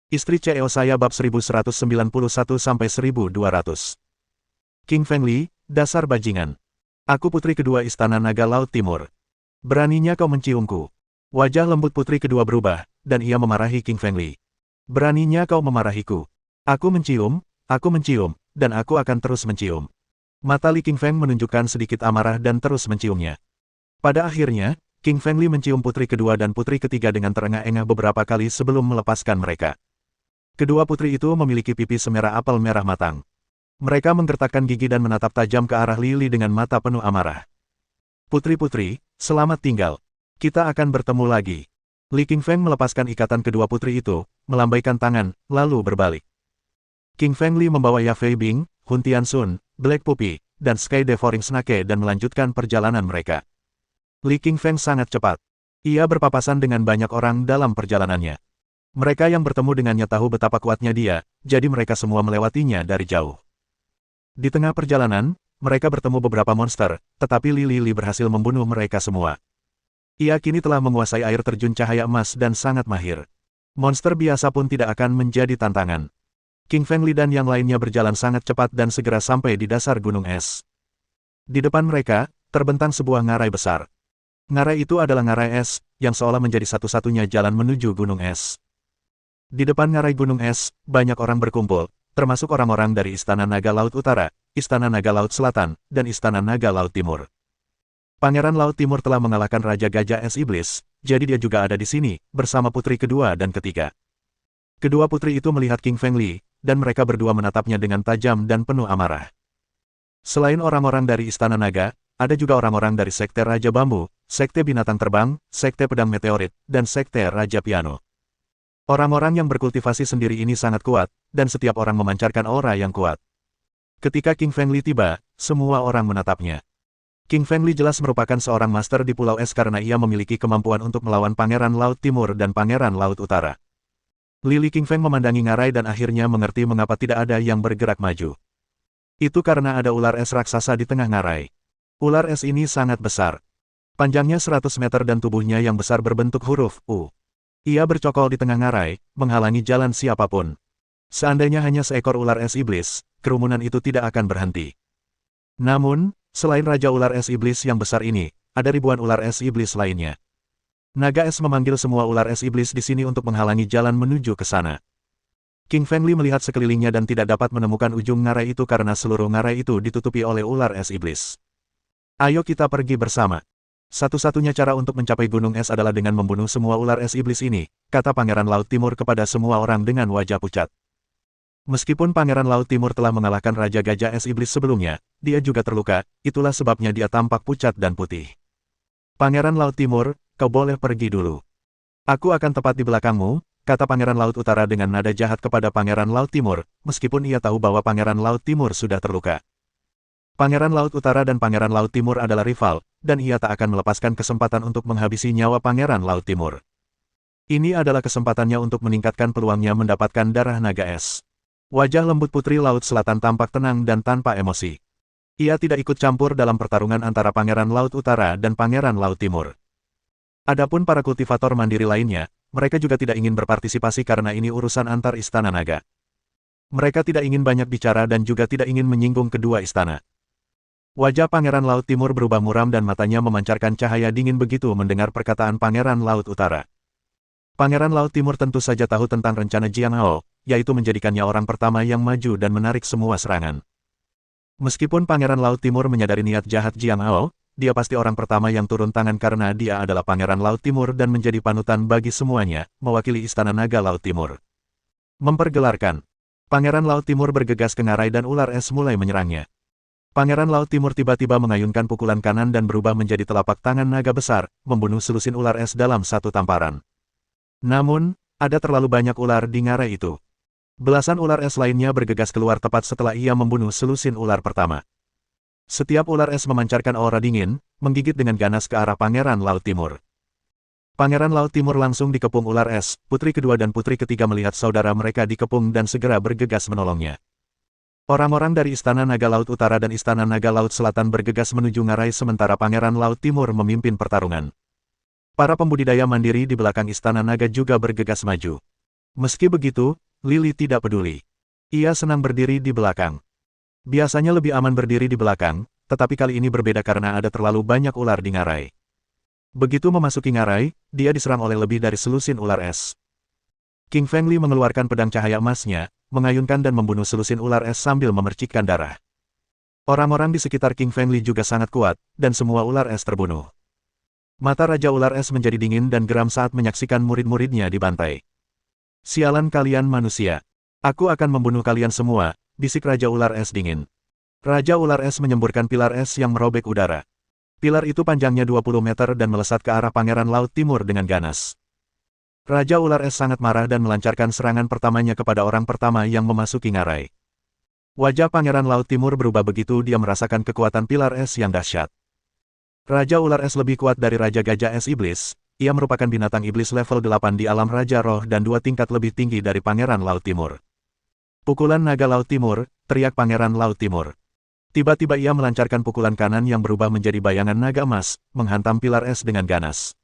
Istri CEO saya bab 1191-1200. King Fengli, dasar bajingan. Aku putri kedua Istana Naga Laut Timur. Beraninya kau menciumku. Wajah lembut putri kedua berubah, dan ia memarahi King Fengli. Beraninya kau memarahiku. Aku mencium, dan aku akan terus mencium. Mata Li King Feng menunjukkan sedikit amarah dan terus menciumnya. Pada akhirnya, King Fengli mencium putri kedua dan putri ketiga dengan terengah-engah beberapa kali sebelum melepaskan mereka. Kedua putri itu memiliki pipi semerah apel merah matang. Mereka menggertakkan gigi dan menatap tajam ke arah Li dengan mata penuh amarah. Putri-putri, selamat tinggal. Kita akan bertemu lagi. Li King Feng melepaskan ikatan kedua putri itu, melambaikan tangan, lalu berbalik. King Feng Li membawa Ya Fei Bing, Hun Tianxun, Black Puppy, dan Sky Devouring Snake dan melanjutkan perjalanan mereka. Li King Feng sangat cepat. Ia berpapasan dengan banyak orang dalam perjalanannya. Mereka yang bertemu dengannya tahu betapa kuatnya dia, jadi mereka semua melewatinya dari jauh. Di tengah perjalanan, mereka bertemu beberapa monster, tetapi Li berhasil membunuh mereka semua. Ia kini telah menguasai air terjun cahaya emas dan sangat mahir. Monster biasa pun tidak akan menjadi tantangan. King Fengli dan yang lainnya berjalan sangat cepat dan segera sampai di dasar gunung es. Di depan mereka, terbentang sebuah ngarai besar. Ngarai itu adalah ngarai es, yang seolah menjadi satu-satunya jalan menuju gunung es. Di depan ngarai gunung es, banyak orang berkumpul, termasuk orang-orang dari Istana Naga Laut Utara, Istana Naga Laut Selatan, dan Istana Naga Laut Timur. Pangeran Laut Timur telah mengalahkan Raja Gajah Es Iblis, jadi dia juga ada di sini, bersama putri kedua dan ketiga. Kedua putri itu melihat King Fengli, dan mereka berdua menatapnya dengan tajam dan penuh amarah. Selain orang-orang dari Istana Naga, ada juga orang-orang dari Sekte Raja Bambu, Sekte Binatang Terbang, Sekte Pedang Meteorit, dan Sekte Raja Piano. Orang-orang yang berkultivasi sendiri ini sangat kuat, dan setiap orang memancarkan aura yang kuat. Ketika King Fengli tiba, semua orang menatapnya. King Fengli jelas merupakan seorang master di Pulau Es karena ia memiliki kemampuan untuk melawan Pangeran Laut Timur dan Pangeran Laut Utara. Li King Feng memandangi ngarai dan akhirnya mengerti mengapa tidak ada yang bergerak maju. Itu karena ada ular es raksasa di tengah ngarai. Ular es ini sangat besar. Panjangnya 100 meter dan tubuhnya yang besar berbentuk huruf U. Ia bercokol di tengah ngarai, menghalangi jalan siapapun. Seandainya hanya seekor ular es iblis, kerumunan itu tidak akan berhenti. Namun, selain Raja Ular Es Iblis yang besar ini, ada ribuan ular es iblis lainnya. Naga es memanggil semua ular es iblis di sini untuk menghalangi jalan menuju ke sana. King Fengli melihat sekelilingnya dan tidak dapat menemukan ujung ngarai itu karena seluruh ngarai itu ditutupi oleh ular es iblis. Ayo kita pergi bersama. Satu-satunya cara untuk mencapai gunung es adalah dengan membunuh semua ular es iblis ini, kata Pangeran Laut Timur kepada semua orang dengan wajah pucat. Meskipun Pangeran Laut Timur telah mengalahkan Raja Gajah Es Iblis sebelumnya, dia juga terluka, itulah sebabnya dia tampak pucat dan putih. Pangeran Laut Timur, kau boleh pergi dulu. Aku akan tepat di belakangmu, kata Pangeran Laut Utara dengan nada jahat kepada Pangeran Laut Timur, meskipun ia tahu bahwa Pangeran Laut Timur sudah terluka. Pangeran Laut Utara dan Pangeran Laut Timur adalah rival, dan ia tak akan melepaskan kesempatan untuk menghabisi nyawa Pangeran Laut Timur. Ini adalah kesempatannya untuk meningkatkan peluangnya mendapatkan darah naga es. Wajah lembut Putri Laut Selatan tampak tenang dan tanpa emosi. Ia tidak ikut campur dalam pertarungan antara Pangeran Laut Utara dan Pangeran Laut Timur. Adapun para kultivator mandiri lainnya, mereka juga tidak ingin berpartisipasi karena ini urusan antar istana naga. Mereka tidak ingin banyak bicara dan juga tidak ingin menyinggung kedua istana. Wajah Pangeran Laut Timur berubah muram dan matanya memancarkan cahaya dingin begitu mendengar perkataan Pangeran Laut Utara. Pangeran Laut Timur tentu saja tahu tentang rencana Jiang Hao, yaitu menjadikannya orang pertama yang maju dan menarik semua serangan. Meskipun Pangeran Laut Timur menyadari niat jahat Jiang Hao, dia pasti orang pertama yang turun tangan karena dia adalah Pangeran Laut Timur dan menjadi panutan bagi semuanya, mewakili Istana Naga Laut Timur. Mempergelarkan. Pangeran Laut Timur bergegas ke ngarai dan ular es mulai menyerangnya. Pangeran Laut Timur tiba-tiba mengayunkan pukulan kanan dan berubah menjadi telapak tangan naga besar, membunuh selusin ular es dalam satu tamparan. Namun, ada terlalu banyak ular di ngarai itu. Belasan ular es lainnya bergegas keluar tepat setelah ia membunuh selusin ular pertama. Setiap ular es memancarkan aura dingin, menggigit dengan ganas ke arah Pangeran Laut Timur. Pangeran Laut Timur langsung dikepung ular es, putri kedua dan putri ketiga melihat saudara mereka dikepung dan segera bergegas menolongnya. Orang-orang dari Istana Naga Laut Utara dan Istana Naga Laut Selatan bergegas menuju ngarai sementara Pangeran Laut Timur memimpin pertarungan. Para pembudidaya mandiri di belakang Istana Naga juga bergegas maju. Meski begitu, Lily tidak peduli. Ia senang berdiri di belakang. Biasanya lebih aman berdiri di belakang, tetapi kali ini berbeda karena ada terlalu banyak ular di ngarai. Begitu memasuki ngarai, dia diserang oleh lebih dari selusin ular es. King Fengli mengeluarkan pedang cahaya emasnya, mengayunkan dan membunuh selusin ular es sambil memercikkan darah. Orang-orang di sekitar King Fengli juga sangat kuat, dan semua ular es terbunuh. Mata Raja Ular Es menjadi dingin dan geram saat menyaksikan murid-muridnya dibantai. Sialan kalian manusia. Aku akan membunuh kalian semua, bisik Raja Ular Es dingin. Raja Ular Es menyemburkan pilar es yang merobek udara. Pilar itu panjangnya 20 meter dan melesat ke arah Pangeran Laut Timur dengan ganas. Raja Ular Es sangat marah dan melancarkan serangan pertamanya kepada orang pertama yang memasuki ngarai. Wajah Pangeran Laut Timur berubah begitu dia merasakan kekuatan pilar es yang dahsyat. Raja Ular Es lebih kuat dari Raja Gajah Es Iblis, ia merupakan binatang iblis level 8 di alam Raja Roh dan 2 tingkat lebih tinggi dari Pangeran Laut Timur. Pukulan Naga Laut Timur, teriak Pangeran Laut Timur. Tiba-tiba ia melancarkan pukulan kanan yang berubah menjadi bayangan naga emas, menghantam pilar es dengan ganas.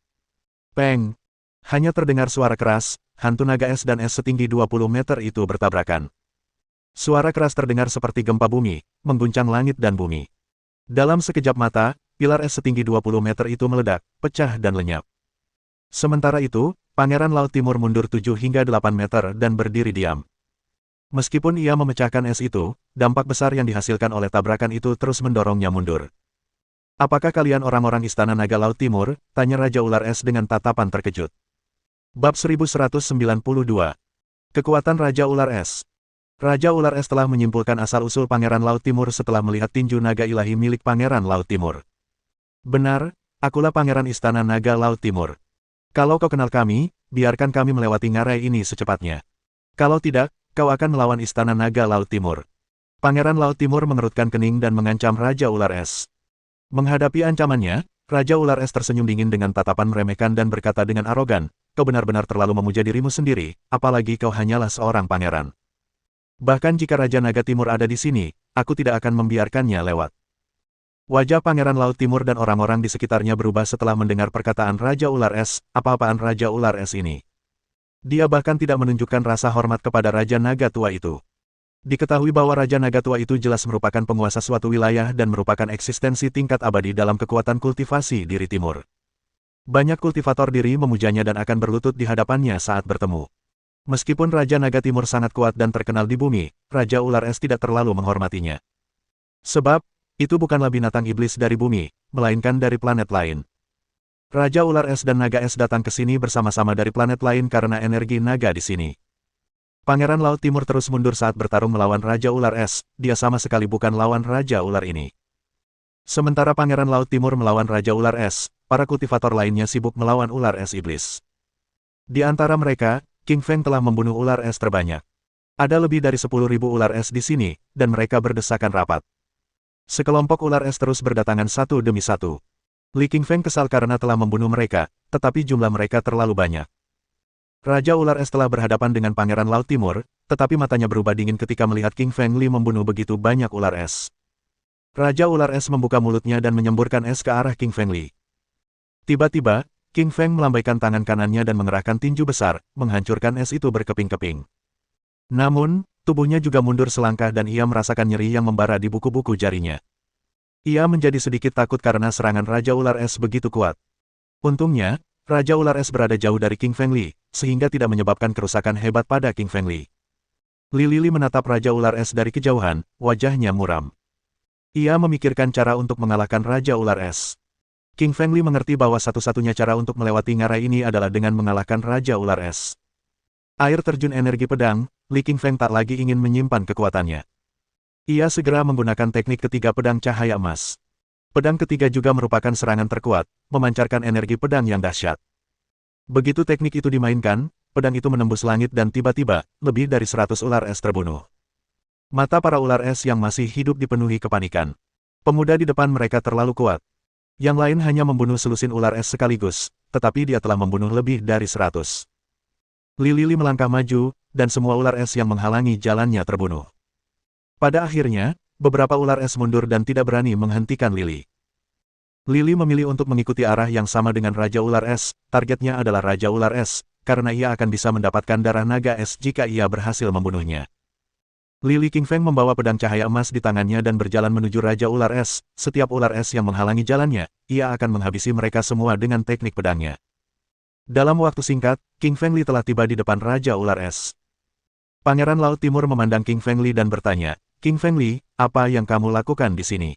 Peng! Hanya terdengar suara keras, hantu naga es dan es setinggi 20 meter itu bertabrakan. Suara keras terdengar seperti gempa bumi, mengguncang langit dan bumi. Dalam sekejap mata, pilar es setinggi 20 meter itu meledak, pecah dan lenyap. Sementara itu, Pangeran Laut Timur mundur 7 hingga 8 meter dan berdiri diam. Meskipun ia memecahkan es itu, dampak besar yang dihasilkan oleh tabrakan itu terus mendorongnya mundur. Apakah kalian orang-orang Istana Naga Laut Timur? Tanya Raja Ular Es dengan tatapan terkejut. Bab 1192. Kekuatan Raja Ular Es. Raja Ular Es telah menyimpulkan asal-usul Pangeran Laut Timur setelah melihat tinju naga ilahi milik Pangeran Laut Timur. Benar, akulah Pangeran Istana Naga Laut Timur. Kalau kau kenal kami, biarkan kami melewati ngarai ini secepatnya. Kalau tidak, kau akan melawan Istana Naga Laut Timur. Pangeran Laut Timur mengerutkan kening dan mengancam Raja Ular Es. Menghadapi ancamannya, Raja Ular Es tersenyum dingin dengan tatapan meremehkan dan berkata dengan arogan, kau benar-benar terlalu memuja dirimu sendiri, apalagi kau hanyalah seorang pangeran. Bahkan jika Raja Naga Timur ada di sini, aku tidak akan membiarkannya lewat. Wajah Pangeran Laut Timur dan orang-orang di sekitarnya berubah setelah mendengar perkataan Raja Ular Es, apa-apaan Raja Ular Es ini. Dia bahkan tidak menunjukkan rasa hormat kepada Raja Naga Tua itu. Diketahui bahwa Raja Naga Tua itu jelas merupakan penguasa suatu wilayah dan merupakan eksistensi tingkat abadi dalam kekuatan kultivasi diri timur. Banyak kultivator diri memujanya dan akan berlutut di hadapannya saat bertemu. Meskipun Raja Naga Timur sangat kuat dan terkenal di bumi, Raja Ular Es tidak terlalu menghormatinya. Sebab, itu bukanlah binatang iblis dari bumi, melainkan dari planet lain. Raja Ular Es dan Naga Es datang ke sini bersama-sama dari planet lain karena energi naga di sini. Pangeran Laut Timur terus mundur saat bertarung melawan Raja Ular Es, dia sama sekali bukan lawan Raja Ular ini. Sementara Pangeran Laut Timur melawan Raja Ular Es, para kultivator lainnya sibuk melawan Ular Es Iblis. Di antara mereka, King Feng telah membunuh ular es terbanyak. Ada lebih dari 10.000 ular es di sini, dan mereka berdesakan rapat. Sekelompok ular es terus berdatangan satu demi satu. Li King Feng kesal karena telah membunuh mereka, tetapi jumlah mereka terlalu banyak. Raja Ular Es telah berhadapan dengan Pangeran Laut Timur, tetapi matanya berubah dingin ketika melihat King Feng Li membunuh begitu banyak ular es. Raja Ular Es membuka mulutnya dan menyemburkan es ke arah King Feng Li. Tiba-tiba, King Feng melambaikan tangan kanannya dan mengerahkan tinju besar, menghancurkan es itu berkeping-keping. Namun, tubuhnya juga mundur selangkah dan ia merasakan nyeri yang membara di buku-buku jarinya. Ia menjadi sedikit takut karena serangan Raja Ular Es begitu kuat. Untungnya, Raja Ular Es berada jauh dari King Feng Li, sehingga tidak menyebabkan kerusakan hebat pada King Feng Li. Li Lili menatap Raja Ular Es dari kejauhan, wajahnya muram. Ia memikirkan cara untuk mengalahkan Raja Ular Es. King Feng Li mengerti bahwa satu-satunya cara untuk melewati ngarai ini adalah dengan mengalahkan Raja Ular Es. Air terjun energi pedang, Li King Feng tak lagi ingin menyimpan kekuatannya. Ia segera menggunakan teknik ketiga pedang cahaya emas. Pedang ketiga juga merupakan serangan terkuat, memancarkan energi pedang yang dahsyat. Begitu teknik itu dimainkan, pedang itu menembus langit dan tiba-tiba, lebih dari 100 ular es terbunuh. Mata para ular es yang masih hidup dipenuhi kepanikan. Pemuda di depan mereka terlalu kuat. Yang lain hanya membunuh selusin ular es sekaligus, tetapi dia telah membunuh lebih dari 100. Li Lili melangkah maju, dan semua ular es yang menghalangi jalannya terbunuh. Pada akhirnya, beberapa ular es mundur dan tidak berani menghentikan Lili. Lili memilih untuk mengikuti arah yang sama dengan Raja Ular Es, targetnya adalah Raja Ular Es, karena ia akan bisa mendapatkan darah naga es jika ia berhasil membunuhnya. Li Qingfeng membawa pedang cahaya emas di tangannya dan berjalan menuju Raja Ular Es. Setiap ular es yang menghalangi jalannya, ia akan menghabisi mereka semua dengan teknik pedangnya. Dalam waktu singkat, King Feng Li telah tiba di depan Raja Ular Es. Pangeran Laut Timur memandang King Feng Li dan bertanya, "King Feng Li, apa yang kamu lakukan di sini?"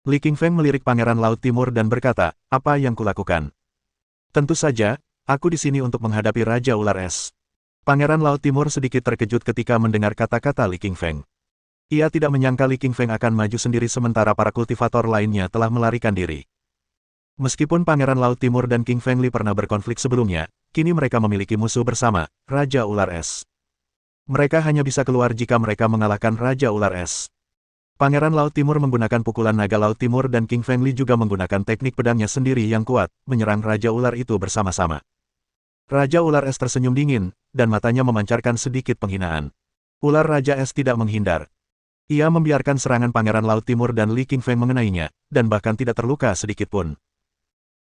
Li Qingfeng melirik Pangeran Laut Timur dan berkata, "Apa yang kulakukan? Tentu saja, aku di sini untuk menghadapi Raja Ular Es." Pangeran Laut Timur sedikit terkejut ketika mendengar kata-kata Li Qingfeng. Ia tidak menyangka Li Qingfeng akan maju sendiri sementara para kultivator lainnya telah melarikan diri. Meskipun Pangeran Laut Timur dan King Feng Li pernah berkonflik sebelumnya, kini mereka memiliki musuh bersama, Raja Ular Es. Mereka hanya bisa keluar jika mereka mengalahkan Raja Ular Es. Pangeran Laut Timur menggunakan pukulan naga Laut Timur dan King Feng Li juga menggunakan teknik pedangnya sendiri yang kuat, menyerang Raja Ular itu bersama-sama. Raja Ular Es tersenyum dingin, dan matanya memancarkan sedikit penghinaan. Ular Raja Es tidak menghindar. Ia membiarkan serangan Pangeran Laut Timur dan Li Qingfeng mengenainya, dan bahkan tidak terluka sedikitpun.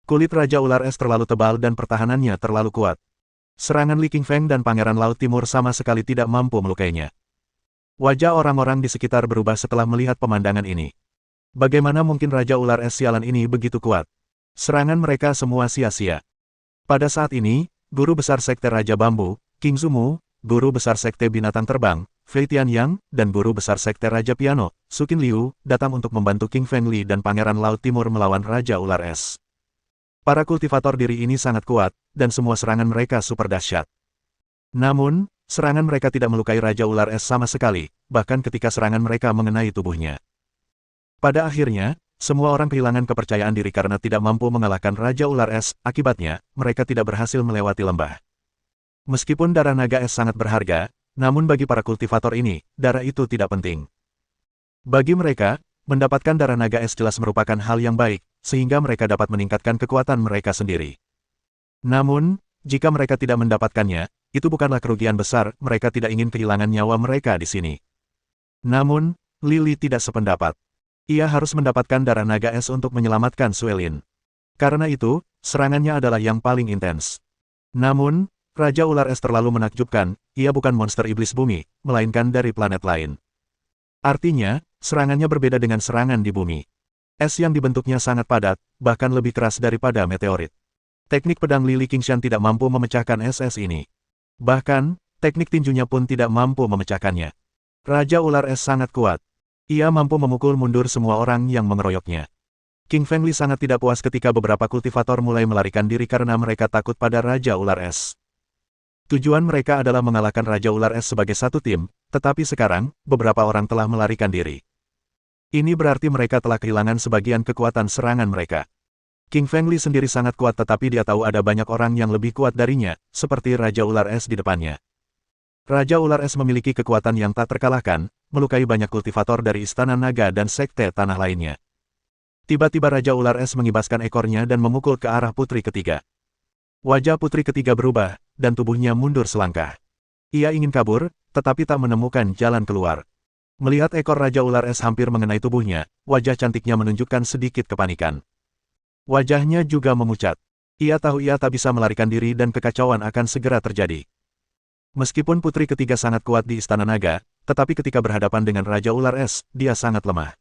Kulit Raja Ular Es terlalu tebal dan pertahanannya terlalu kuat. Serangan Li Qingfeng dan Pangeran Laut Timur sama sekali tidak mampu melukainya. Wajah orang-orang di sekitar berubah setelah melihat pemandangan ini. Bagaimana mungkin Raja Ular Es sialan ini begitu kuat? Serangan mereka semua sia-sia. Pada saat ini, Guru Besar Sekte Raja Bambu, King Zumu, Guru Besar Sekte Binatang Terbang, Fei Tianyang, dan Guru Besar Sekte Raja Piano, Sukin Liu, datang untuk membantu King Feng Li dan Pangeran Laut Timur melawan Raja Ular Es. Para kultivator diri ini sangat kuat, dan semua serangan mereka super dahsyat. Namun, serangan mereka tidak melukai Raja Ular Es sama sekali, bahkan ketika serangan mereka mengenai tubuhnya. Pada akhirnya, semua orang kehilangan kepercayaan diri karena tidak mampu mengalahkan Raja Ular Es, akibatnya, mereka tidak berhasil melewati lembah. Meskipun darah naga es sangat berharga, namun bagi para kultivator ini, darah itu tidak penting. Bagi mereka, mendapatkan darah naga es jelas merupakan hal yang baik, sehingga mereka dapat meningkatkan kekuatan mereka sendiri. Namun, jika mereka tidak mendapatkannya, itu bukanlah kerugian besar, mereka tidak ingin kehilangan nyawa mereka di sini. Namun, Lily tidak sependapat. Ia harus mendapatkan darah naga es untuk menyelamatkan Suelin. Karena itu, serangannya adalah yang paling intens. Namun, Raja Ular Es terlalu menakjubkan, ia bukan monster iblis bumi, melainkan dari planet lain. Artinya, serangannya berbeda dengan serangan di bumi. Es yang dibentuknya sangat padat, bahkan lebih keras daripada meteorit. Teknik pedang Li Qingshan tidak mampu memecahkan es ini. Bahkan, teknik tinjunya pun tidak mampu memecahkannya. Raja Ular Es sangat kuat. Ia mampu memukul mundur semua orang yang mengeroyoknya. King Feng Li sangat tidak puas ketika beberapa kultivator mulai melarikan diri karena mereka takut pada Raja Ular Es. Tujuan mereka adalah mengalahkan Raja Ular Es sebagai satu tim, tetapi sekarang, beberapa orang telah melarikan diri. Ini berarti mereka telah kehilangan sebagian kekuatan serangan mereka. King Feng Li sendiri sangat kuat tetapi dia tahu ada banyak orang yang lebih kuat darinya, seperti Raja Ular Es di depannya. Raja Ular Es memiliki kekuatan yang tak terkalahkan, melukai banyak kultivator dari Istana Naga dan Sekte Tanah lainnya. Tiba-tiba Raja Ular Es mengibaskan ekornya dan memukul ke arah putri ketiga. Wajah putri ketiga berubah, dan tubuhnya mundur selangkah. Ia ingin kabur, tetapi tak menemukan jalan keluar. Melihat ekor Raja Ular Es hampir mengenai tubuhnya, wajah cantiknya menunjukkan sedikit kepanikan. Wajahnya juga memucat. Ia tahu ia tak bisa melarikan diri dan kekacauan akan segera terjadi. Meskipun putri ketiga sangat kuat di Istana Naga, tetapi ketika berhadapan dengan Raja Ular Es, dia sangat lemah.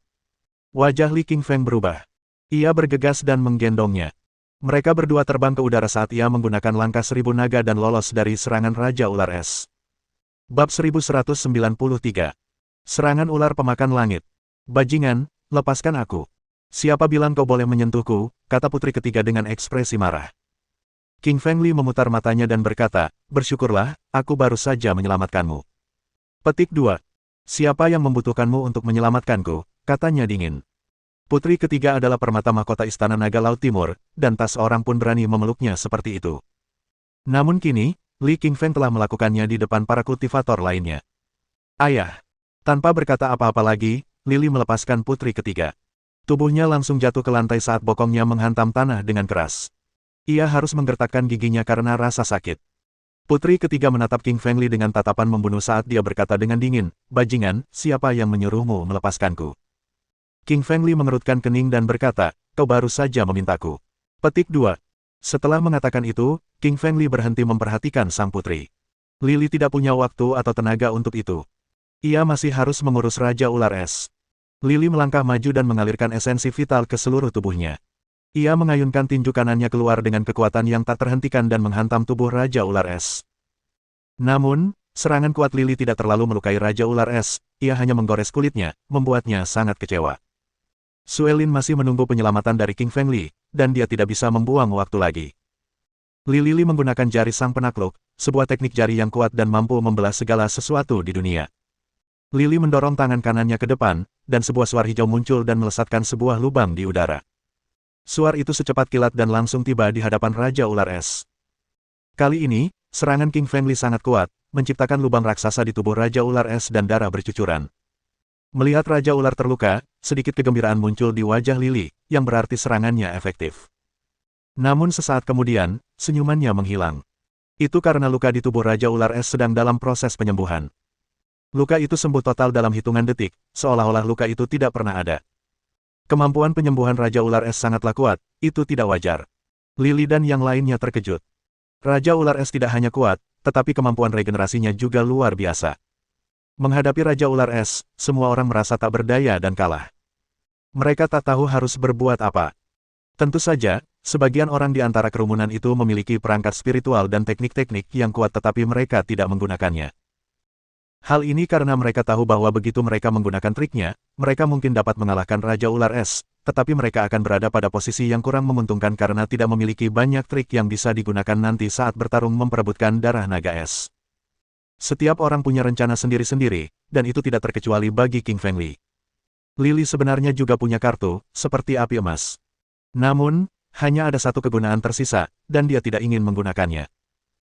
Wajah Li Qingfeng berubah. Ia bergegas dan menggendongnya. Mereka berdua terbang ke udara saat ia menggunakan langkah 1000 naga dan lolos dari serangan Raja Ular Es. Bab 1193. Serangan ular pemakan langit. Bajingan, lepaskan aku. Siapa bilang kau boleh menyentuhku, kata putri ketiga dengan ekspresi marah. King Feng Li memutar matanya dan berkata, bersyukurlah, aku baru saja menyelamatkanmu. Petik 2. Siapa yang membutuhkanmu untuk menyelamatkanku, katanya dingin. Putri ketiga adalah permata mahkota Istana Naga Laut Timur, dan tak seorang pun berani memeluknya seperti itu. Namun kini, Li Qingfeng telah melakukannya di depan para kultivator lainnya. Ayah! Tanpa berkata apa-apa lagi, Lily melepaskan putri ketiga. Tubuhnya langsung jatuh ke lantai saat bokongnya menghantam tanah dengan keras. Ia harus menggertakkan giginya karena rasa sakit. Putri ketiga menatap King Feng Li dengan tatapan membunuh saat dia berkata dengan dingin, bajingan, siapa yang menyuruhmu melepaskanku? King Feng Li mengerutkan kening dan berkata, kau baru saja memintaku. Petik 2. Setelah mengatakan itu, King Fengli berhenti memperhatikan sang putri. Lily tidak punya waktu atau tenaga untuk itu. Ia masih harus mengurus Raja Ular Es. Lily melangkah maju dan mengalirkan esensi vital ke seluruh tubuhnya. Ia mengayunkan tinju kanannya keluar dengan kekuatan yang tak terhentikan dan menghantam tubuh Raja Ular Es. Namun, serangan kuat Lily tidak terlalu melukai Raja Ular Es, ia hanya menggores kulitnya, membuatnya sangat kecewa. Suelin masih menunggu penyelamatan dari King Fengli, dan dia tidak bisa membuang waktu lagi. Lily menggunakan jari sang penakluk, sebuah teknik jari yang kuat dan mampu membelah segala sesuatu di dunia. Lily mendorong tangan kanannya ke depan, dan sebuah suar hijau muncul dan melesatkan sebuah lubang di udara. Suar itu secepat kilat dan langsung tiba di hadapan Raja Ular Es. Kali ini, serangan King Fengli sangat kuat, menciptakan lubang raksasa di tubuh Raja Ular Es dan darah bercucuran. Melihat Raja Ular terluka, sedikit kegembiraan muncul di wajah Lily, yang berarti serangannya efektif. Namun sesaat kemudian, senyumannya menghilang. Itu karena luka di tubuh Raja Ular Es sedang dalam proses penyembuhan. Luka itu sembuh total dalam hitungan detik, seolah-olah luka itu tidak pernah ada. Kemampuan penyembuhan Raja Ular Es sangatlah kuat, itu tidak wajar. Lily dan yang lainnya terkejut. Raja Ular Es tidak hanya kuat, tetapi kemampuan regenerasinya juga luar biasa. Menghadapi Raja Ular Es, semua orang merasa tak berdaya dan kalah. Mereka tak tahu harus berbuat apa. Tentu saja, sebagian orang di antara kerumunan itu memiliki perangkat spiritual dan teknik-teknik yang kuat tetapi mereka tidak menggunakannya. Hal ini karena mereka tahu bahwa begitu mereka menggunakan triknya, mereka mungkin dapat mengalahkan Raja Ular Es, tetapi mereka akan berada pada posisi yang kurang menguntungkan karena tidak memiliki banyak trik yang bisa digunakan nanti saat bertarung memperebutkan darah naga es. Setiap orang punya rencana sendiri-sendiri, dan itu tidak terkecuali bagi King Fengli. Lily sebenarnya juga punya kartu, seperti api emas. Namun, hanya ada satu kegunaan tersisa, dan dia tidak ingin menggunakannya.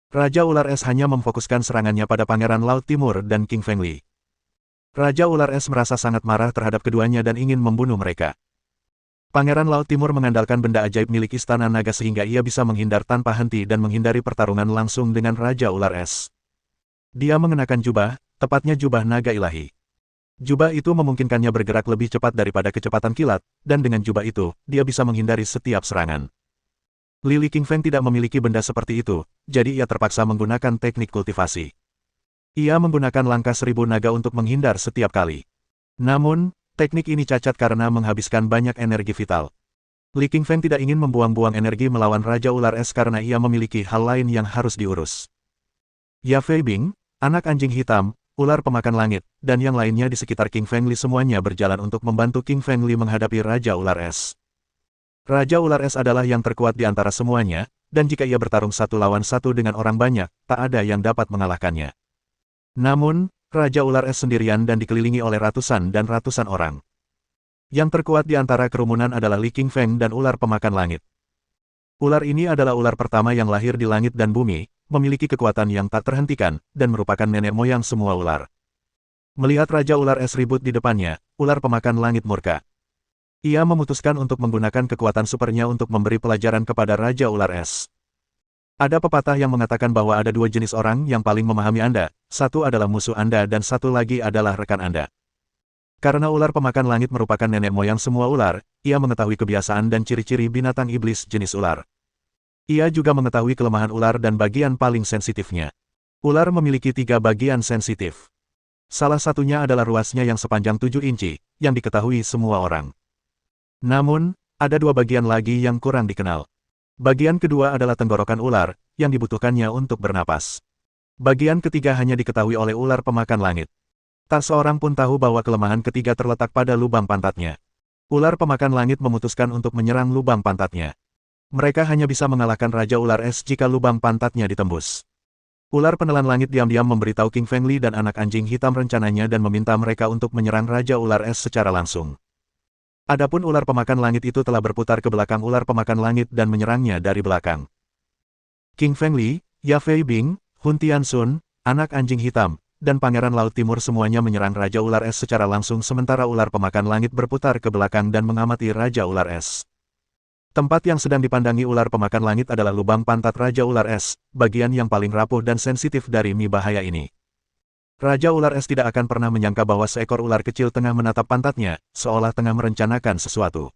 Raja Ular Es hanya memfokuskan serangannya pada Pangeran Laut Timur dan King Fengli. Raja Ular Es merasa sangat marah terhadap keduanya dan ingin membunuh mereka. Pangeran Laut Timur mengandalkan benda ajaib milik Istana Naga sehingga ia bisa menghindar tanpa henti dan menghindari pertarungan langsung dengan Raja Ular Es. Dia mengenakan jubah, tepatnya jubah naga ilahi. Jubah itu memungkinkannya bergerak lebih cepat daripada kecepatan kilat, dan dengan jubah itu, dia bisa menghindari setiap serangan. Lily King Feng tidak memiliki benda seperti itu, jadi ia terpaksa menggunakan teknik kultivasi. Ia menggunakan langkah 1000 naga untuk menghindar setiap kali. Namun, teknik ini cacat karena menghabiskan banyak energi vital. Li King Feng tidak ingin membuang-buang energi melawan Raja Ular Es karena ia memiliki hal lain yang harus diurus. Ya Fei Bing, anak anjing hitam, ular pemakan langit, dan yang lainnya di sekitar King Fengli semuanya berjalan untuk membantu King Fengli menghadapi Raja Ular Es. Raja Ular Es adalah yang terkuat di antara semuanya, dan jika ia bertarung satu lawan satu dengan orang banyak, tak ada yang dapat mengalahkannya. Namun, Raja Ular Es sendirian dan dikelilingi oleh ratusan dan ratusan orang. Yang terkuat di antara kerumunan adalah Li King Feng dan ular pemakan langit. Ular ini adalah ular pertama yang lahir di langit dan bumi, memiliki kekuatan yang tak terhentikan, dan merupakan nenek moyang semua ular. Melihat Raja Ular Es ribut di depannya, ular pemakan langit murka. Ia memutuskan untuk menggunakan kekuatan supernya untuk memberi pelajaran kepada Raja Ular Es. Ada pepatah yang mengatakan bahwa ada dua jenis orang yang paling memahami Anda, satu adalah musuh Anda dan satu lagi adalah rekan Anda. Karena ular pemakan langit merupakan nenek moyang semua ular, ia mengetahui kebiasaan dan ciri-ciri binatang iblis jenis ular. Ia juga mengetahui kelemahan ular dan bagian paling sensitifnya. Ular memiliki 3 bagian sensitif. Salah satunya adalah ruasnya yang sepanjang 7 inci, yang diketahui semua orang. Namun, ada 2 bagian lagi yang kurang dikenal. Bagian kedua adalah tenggorokan ular, yang dibutuhkannya untuk bernapas. Bagian ketiga hanya diketahui oleh ular pemakan langit. Tak seorang pun tahu bahwa kelemahan ketiga terletak pada lubang pantatnya. Ular pemakan langit memutuskan untuk menyerang lubang pantatnya. Mereka hanya bisa mengalahkan Raja Ular Es jika lubang pantatnya ditembus. Ular penelan langit diam-diam memberitahu King Fengli dan anak anjing hitam rencananya dan meminta mereka untuk menyerang Raja Ular Es secara langsung. Adapun ular pemakan langit itu telah berputar ke belakang ular pemakan langit dan menyerangnya dari belakang. King Fengli, Ya Fei Bing, Hun Tianxun, anak anjing hitam, dan Pangeran Laut Timur semuanya menyerang Raja Ular Es secara langsung sementara ular pemakan langit berputar ke belakang dan mengamati Raja Ular Es. Tempat yang sedang dipandangi ular pemakan langit adalah lubang pantat Raja Ular Es, bagian yang paling rapuh dan sensitif dari mi bahaya ini. Raja Ular Es tidak akan pernah menyangka bahwa seekor ular kecil tengah menatap pantatnya, seolah tengah merencanakan sesuatu.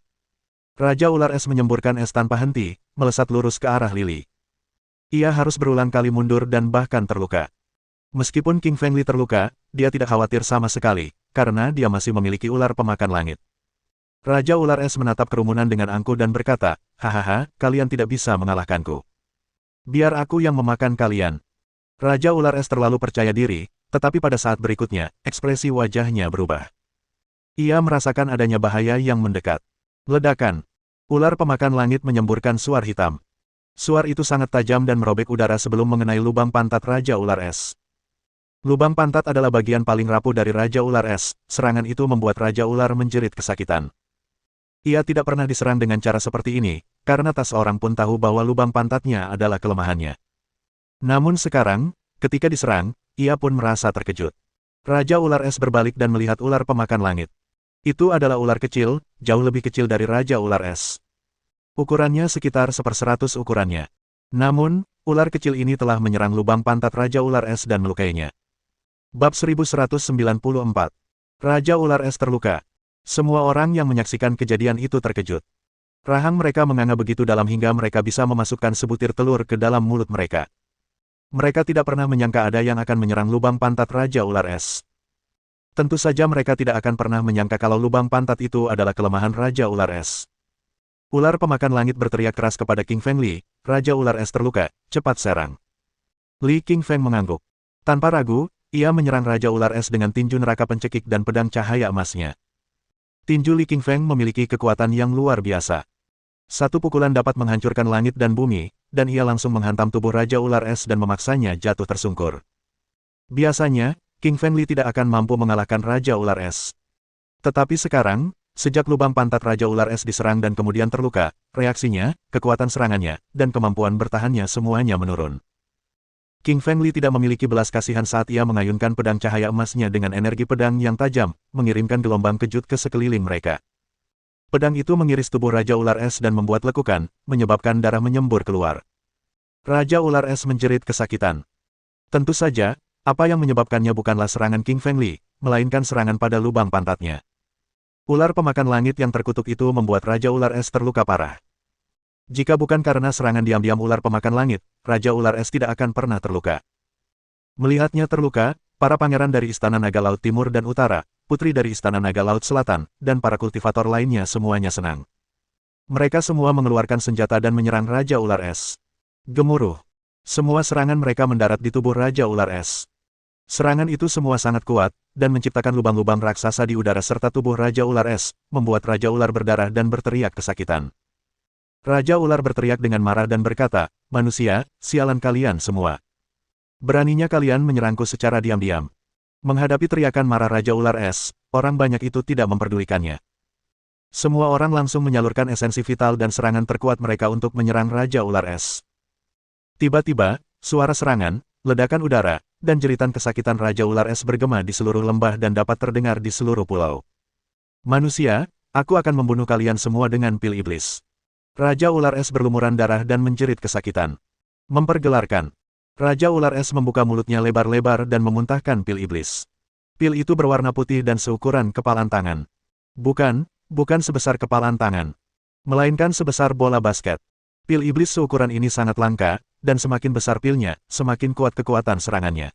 Raja Ular Es menyemburkan es tanpa henti, melesat lurus ke arah Lily. Ia harus berulang kali mundur dan bahkan terluka. Meskipun King Fengli terluka, dia tidak khawatir sama sekali, karena dia masih memiliki ular pemakan langit. Raja Ular Es menatap kerumunan dengan angkuh dan berkata, "Hahaha, kalian tidak bisa mengalahkanku. Biar aku yang memakan kalian." Raja Ular Es terlalu percaya diri, tetapi pada saat berikutnya, ekspresi wajahnya berubah. Ia merasakan adanya bahaya yang mendekat. Ledakan. Ular pemakan langit menyemburkan suar hitam. Suar itu sangat tajam dan merobek udara sebelum mengenai lubang pantat Raja Ular Es. Lubang pantat adalah bagian paling rapuh dari Raja Ular Es. Serangan itu membuat Raja Ular menjerit kesakitan. Ia tidak pernah diserang dengan cara seperti ini, karena tak seorang pun tahu bahwa lubang pantatnya adalah kelemahannya. Namun sekarang, ketika diserang, ia pun merasa terkejut. Raja Ular Es berbalik dan melihat ular pemakan langit. Itu adalah ular kecil, jauh lebih kecil dari Raja Ular Es. Ukurannya sekitar 1/100 ukurannya. Namun, ular kecil ini telah menyerang lubang pantat Raja Ular Es dan melukainya. Bab 1194. Raja Ular Es terluka. Semua orang yang menyaksikan kejadian itu terkejut. Rahang mereka menganga begitu dalam hingga mereka bisa memasukkan sebutir telur ke dalam mulut mereka. Mereka tidak pernah menyangka ada yang akan menyerang lubang pantat Raja Ular Es. Tentu saja mereka tidak akan pernah menyangka kalau lubang pantat itu adalah kelemahan Raja Ular Es. Ular pemakan langit berteriak keras kepada King Fengli, "Raja Ular Es terluka, cepat serang." Li King Feng mengangguk. Tanpa ragu, ia menyerang Raja Ular Es dengan tinju neraka pencekik dan pedang cahaya emasnya. Tinju Li King Feng memiliki kekuatan yang luar biasa. Satu pukulan dapat menghancurkan langit dan bumi, dan ia langsung menghantam tubuh Raja Ular Es dan memaksanya jatuh tersungkur. Biasanya, King Fengli tidak akan mampu mengalahkan Raja Ular Es. Tetapi sekarang, sejak lubang pantat Raja Ular Es diserang dan kemudian terluka, reaksinya, kekuatan serangannya, dan kemampuan bertahannya semuanya menurun. King Fengli tidak memiliki belas kasihan saat ia mengayunkan pedang cahaya emasnya dengan energi pedang yang tajam, mengirimkan gelombang kejut ke sekeliling mereka. Pedang itu mengiris tubuh Raja Ular Es dan membuat lekukan, menyebabkan darah menyembur keluar. Raja Ular Es menjerit kesakitan. Tentu saja, apa yang menyebabkannya bukanlah serangan King Fengli, melainkan serangan pada lubang pantatnya. Ular pemakan langit yang terkutuk itu membuat Raja Ular Es terluka parah. Jika bukan karena serangan diam-diam ular pemakan langit, Raja Ular Es tidak akan pernah terluka. Melihatnya terluka, para pangeran dari Istana Naga Laut Timur dan Utara, putri dari Istana Naga Laut Selatan, dan para kultivator lainnya semuanya senang. Mereka semua mengeluarkan senjata dan menyerang Raja Ular Es. Gemuruh. Semua serangan mereka mendarat di tubuh Raja Ular Es. Serangan itu semua sangat kuat, dan menciptakan lubang-lubang raksasa di udara serta tubuh Raja Ular Es, membuat Raja Ular berdarah dan berteriak kesakitan. Raja Ular berteriak dengan marah dan berkata, "Manusia, sialan kalian semua. Beraninya kalian menyerangku secara diam-diam." Menghadapi teriakan marah Raja Ular Es, orang banyak itu tidak memperdulikannya. Semua orang langsung menyalurkan esensi vital dan serangan terkuat mereka untuk menyerang Raja Ular Es. Tiba-tiba, suara serangan, ledakan udara, dan jeritan kesakitan Raja Ular Es bergema di seluruh lembah dan dapat terdengar di seluruh pulau. "Manusia, aku akan membunuh kalian semua dengan pil iblis." Raja Ular Es berlumuran darah dan menjerit kesakitan. Mempergelarkan. Raja Ular Es membuka mulutnya lebar-lebar dan memuntahkan pil iblis. Pil itu berwarna putih dan seukuran kepalan tangan. Bukan sebesar kepalan tangan, melainkan sebesar bola basket. Pil iblis seukuran ini sangat langka, dan semakin besar pilnya, semakin kuat kekuatan serangannya.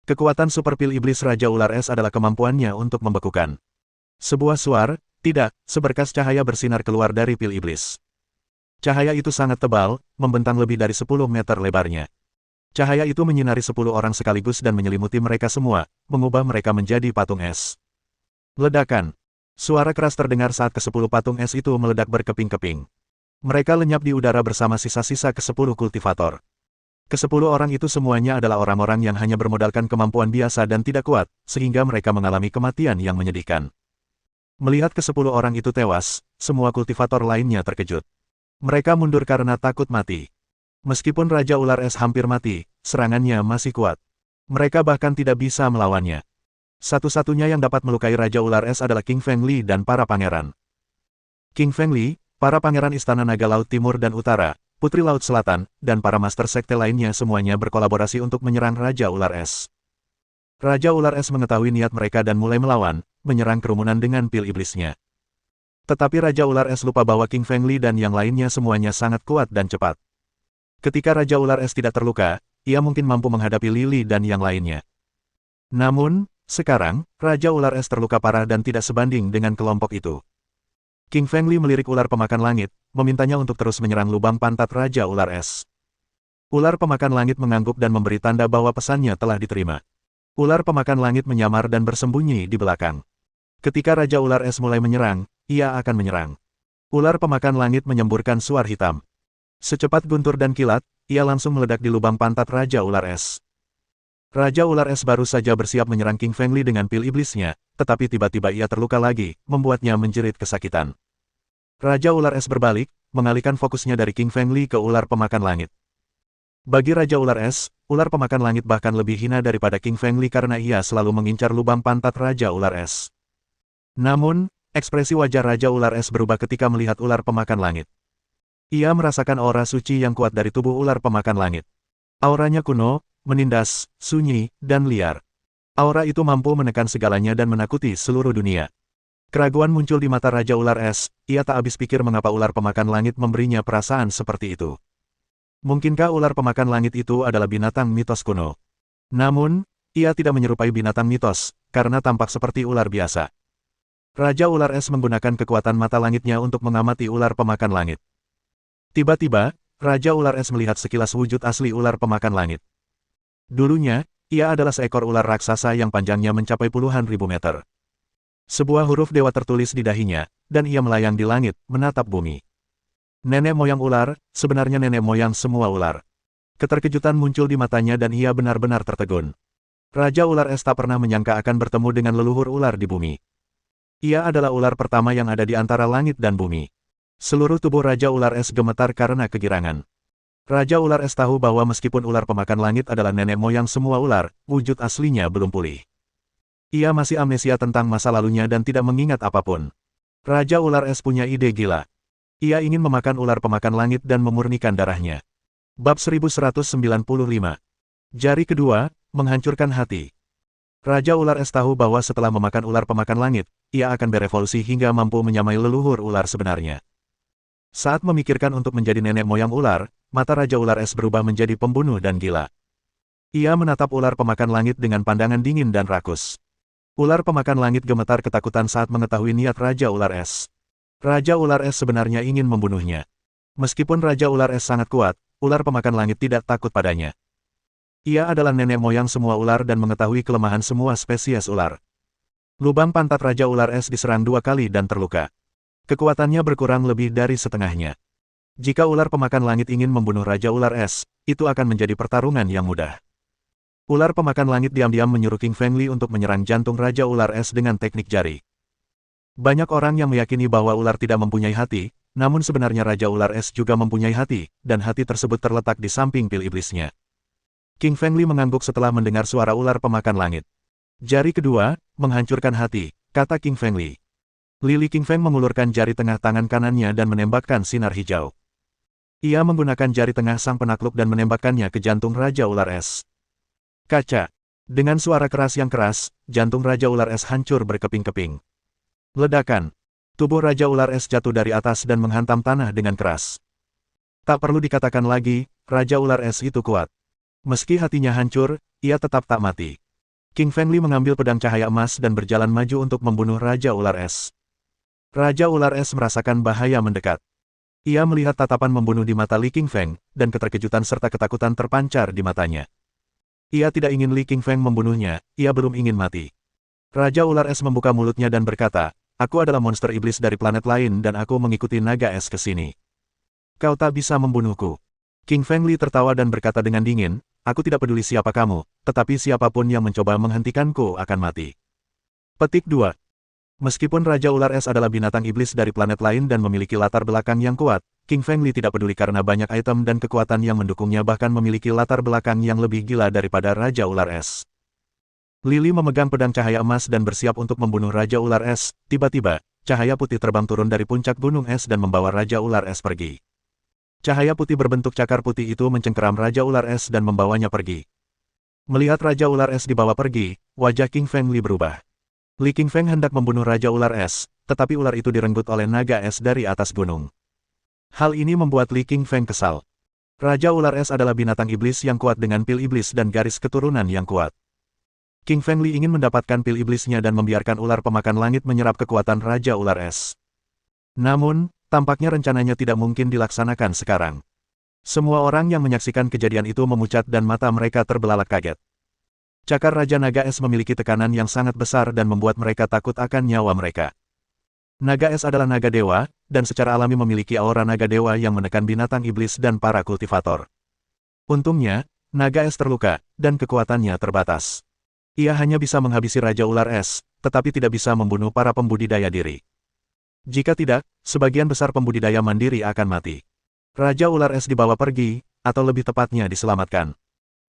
Kekuatan super pil iblis Raja Ular Es adalah kemampuannya untuk membekukan. Sebuah suar, tidak, seberkas cahaya bersinar keluar dari pil iblis. Cahaya itu sangat tebal, membentang lebih dari 10 meter lebarnya. Cahaya itu menyinari 10 orang sekaligus dan menyelimuti mereka semua, mengubah mereka menjadi patung es. Ledakan. Suara keras terdengar saat ke-10 patung es itu meledak berkeping-keping. Mereka lenyap di udara bersama sisa-sisa ke-10 kultivator. Ke-10 orang itu semuanya adalah orang-orang yang hanya bermodalkan kemampuan biasa dan tidak kuat, sehingga mereka mengalami kematian yang menyedihkan. Melihat ke-10 orang itu tewas, semua kultivator lainnya terkejut. Mereka mundur karena takut mati. Meskipun Raja Ular Es hampir mati, serangannya masih kuat. Mereka bahkan tidak bisa melawannya. Satu-satunya yang dapat melukai Raja Ular Es adalah King Fengli dan para pangeran. King Fengli, para pangeran Istana Naga Laut Timur dan Utara, Putri Laut Selatan, dan para master sekte lainnya semuanya berkolaborasi untuk menyerang Raja Ular Es. Raja Ular Es mengetahui niat mereka dan mulai melawan, menyerang kerumunan dengan pil iblisnya. Tetapi Raja Ular Es lupa bahwa King Feng Li dan yang lainnya semuanya sangat kuat dan cepat. Ketika Raja Ular Es tidak terluka, ia mungkin mampu menghadapi Lily dan yang lainnya. Namun, sekarang, Raja Ular Es terluka parah dan tidak sebanding dengan kelompok itu. King Feng Li melirik ular pemakan langit, memintanya untuk terus menyerang lubang pantat Raja Ular Es. Ular pemakan langit mengangguk dan memberi tanda bahwa pesannya telah diterima. Ular pemakan langit menyamar dan bersembunyi di belakang. Ketika Raja Ular Es mulai menyerang, ia akan menyerang. Ular pemakan langit menyemburkan suar hitam. Secepat guntur dan kilat, ia langsung meledak di lubang pantat Raja Ular Es. Raja Ular Es baru saja bersiap menyerang King Feng Li dengan pil iblisnya, tetapi tiba-tiba ia terluka lagi, membuatnya menjerit kesakitan. Raja Ular Es berbalik, mengalihkan fokusnya dari King Feng Li ke ular pemakan langit. Bagi Raja Ular Es, ular pemakan langit bahkan lebih hina daripada King Feng Li karena ia selalu mengincar lubang pantat Raja Ular Es. Namun, ekspresi wajah Raja Ular Es berubah ketika melihat ular pemakan langit. Ia merasakan aura suci yang kuat dari tubuh ular pemakan langit. Auranya kuno, menindas, sunyi, dan liar. Aura itu mampu menekan segalanya dan menakuti seluruh dunia. Keraguan muncul di mata Raja Ular Es, ia tak habis pikir mengapa ular pemakan langit memberinya perasaan seperti itu. Mungkinkah ular pemakan langit itu adalah binatang mitos kuno? Namun, ia tidak menyerupai binatang mitos, karena tampak seperti ular biasa. Raja Ular Es menggunakan kekuatan mata langitnya untuk mengamati ular pemakan langit. Tiba-tiba, Raja Ular Es melihat sekilas wujud asli ular pemakan langit. Dulunya, ia adalah seekor ular raksasa yang panjangnya mencapai puluhan ribu meter. Sebuah huruf dewa tertulis di dahinya, dan ia melayang di langit, menatap bumi. Nenek moyang ular, sebenarnya nenek moyang semua ular. Keterkejutan muncul di matanya dan ia benar-benar tertegun. Raja Ular Es tak pernah menyangka akan bertemu dengan leluhur ular di bumi. Ia adalah ular pertama yang ada di antara langit dan bumi. Seluruh tubuh Raja Ular Es gemetar karena kegirangan. Raja Ular Es tahu bahwa meskipun ular pemakan langit adalah nenek moyang semua ular, wujud aslinya belum pulih. Ia masih amnesia tentang masa lalunya dan tidak mengingat apapun. Raja Ular Es punya ide gila. Ia ingin memakan ular pemakan langit dan memurnikan darahnya. Bab 1195. Jari kedua, menghancurkan hati. Raja Ular Es tahu bahwa setelah memakan ular pemakan langit, ia akan berevolusi hingga mampu menyamai leluhur ular sebenarnya. Saat memikirkan untuk menjadi nenek moyang ular, mata Raja Ular Es berubah menjadi pembunuh dan gila. Ia menatap ular pemakan langit dengan pandangan dingin dan rakus. Ular pemakan langit gemetar ketakutan saat mengetahui niat Raja Ular Es. Raja Ular Es sebenarnya ingin membunuhnya. Meskipun Raja Ular Es sangat kuat, ular pemakan langit tidak takut padanya. Ia adalah nenek moyang semua ular dan mengetahui kelemahan semua spesies ular. Lubang pantat Raja Ular Es diserang 2 kali dan terluka. Kekuatannya berkurang lebih dari setengahnya. Jika ular pemakan langit ingin membunuh Raja Ular Es, itu akan menjadi pertarungan yang mudah. Ular pemakan langit diam-diam menyuruh King Feng Li untuk menyerang jantung Raja Ular Es dengan teknik jari. Banyak orang yang meyakini bahwa ular tidak mempunyai hati, namun sebenarnya Raja Ular Es juga mempunyai hati, dan hati tersebut terletak di samping pil iblisnya. King Feng Li mengangguk setelah mendengar suara ular pemakan langit. Jari kedua, menghancurkan hati, kata King Feng Li. Lili King Feng mengulurkan jari tengah tangan kanannya dan menembakkan sinar hijau. Ia menggunakan jari tengah sang penakluk dan menembakkannya ke jantung Raja Ular Es. Kaca. Dengan suara keras yang keras, jantung Raja Ular Es hancur berkeping-keping. Ledakan. Tubuh Raja Ular Es jatuh dari atas dan menghantam tanah dengan keras. Tak perlu dikatakan lagi, Raja Ular Es itu kuat. Meski hatinya hancur, ia tetap tak mati. King Feng Li mengambil pedang cahaya emas dan berjalan maju untuk membunuh Raja Ular Es. Raja Ular Es merasakan bahaya mendekat. Ia melihat tatapan membunuh di mata Li King Feng, dan keterkejutan serta ketakutan terpancar di matanya. Ia tidak ingin Li King Feng membunuhnya, ia belum ingin mati. Raja Ular Es membuka mulutnya dan berkata, "Aku adalah monster iblis dari planet lain dan aku mengikuti naga es ke sini. Kau tak bisa membunuhku." King Feng Li tertawa dan berkata dengan dingin, "Aku tidak peduli siapa kamu, tetapi siapapun yang mencoba menghentikanku akan mati." Petik 2. Meskipun Raja Ular Es adalah binatang iblis dari planet lain dan memiliki latar belakang yang kuat, King Feng Li tidak peduli karena banyak item dan kekuatan yang mendukungnya bahkan memiliki latar belakang yang lebih gila daripada Raja Ular Es. Lili memegang pedang cahaya emas dan bersiap untuk membunuh Raja Ular Es. Tiba-tiba, cahaya putih terbang turun dari puncak gunung es dan membawa Raja Ular Es pergi. Cahaya putih berbentuk cakar putih itu mencengkeram Raja Ular Es dan membawanya pergi. Melihat Raja Ular Es dibawa pergi, wajah King Feng Li berubah. Li King Feng hendak membunuh Raja Ular Es, tetapi ular itu direnggut oleh naga es dari atas gunung. Hal ini membuat Li Qingfeng kesal. Raja ular es adalah binatang iblis yang kuat dengan pil iblis dan garis keturunan yang kuat. King Feng Li ingin mendapatkan pil iblisnya dan membiarkan ular pemakan langit menyerap kekuatan Raja Ular Es. Namun, tampaknya rencananya tidak mungkin dilaksanakan sekarang. Semua orang yang menyaksikan kejadian itu memucat dan mata mereka terbelalak kaget. Cakar Raja Naga Es memiliki tekanan yang sangat besar dan membuat mereka takut akan nyawa mereka. Naga es adalah naga dewa, dan secara alami memiliki aura naga dewa yang menekan binatang iblis dan para kultivator. Untungnya, naga es terluka, dan kekuatannya terbatas. Ia hanya bisa menghabisi Raja Ular Es, tetapi tidak bisa membunuh para pembudidaya diri. Jika tidak, sebagian besar pembudidaya mandiri akan mati. Raja Ular Es dibawa pergi, atau lebih tepatnya diselamatkan.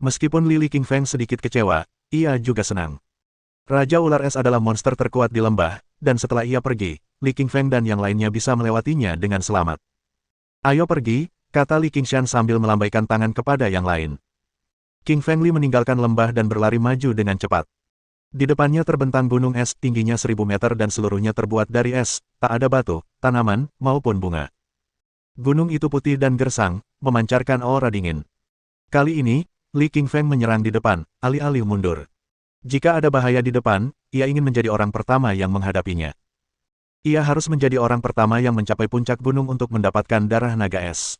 Meskipun Li Qingfeng sedikit kecewa, ia juga senang. Raja Ular Es adalah monster terkuat di lembah, dan setelah ia pergi, Li Qingfeng dan yang lainnya bisa melewatinya dengan selamat. Ayo pergi, kata Li Qingshan sambil melambaikan tangan kepada yang lain. King Feng Li meninggalkan lembah dan berlari maju dengan cepat. Di depannya terbentang gunung es tingginya 1000 meter dan seluruhnya terbuat dari es, tak ada batu, tanaman, maupun bunga. Gunung itu putih dan gersang, memancarkan aura dingin. Kali ini, Li Qingfeng menyerang di depan, alih-alih mundur. Jika ada bahaya di depan, ia ingin menjadi orang pertama yang menghadapinya. Ia harus menjadi orang pertama yang mencapai puncak gunung untuk mendapatkan darah naga es.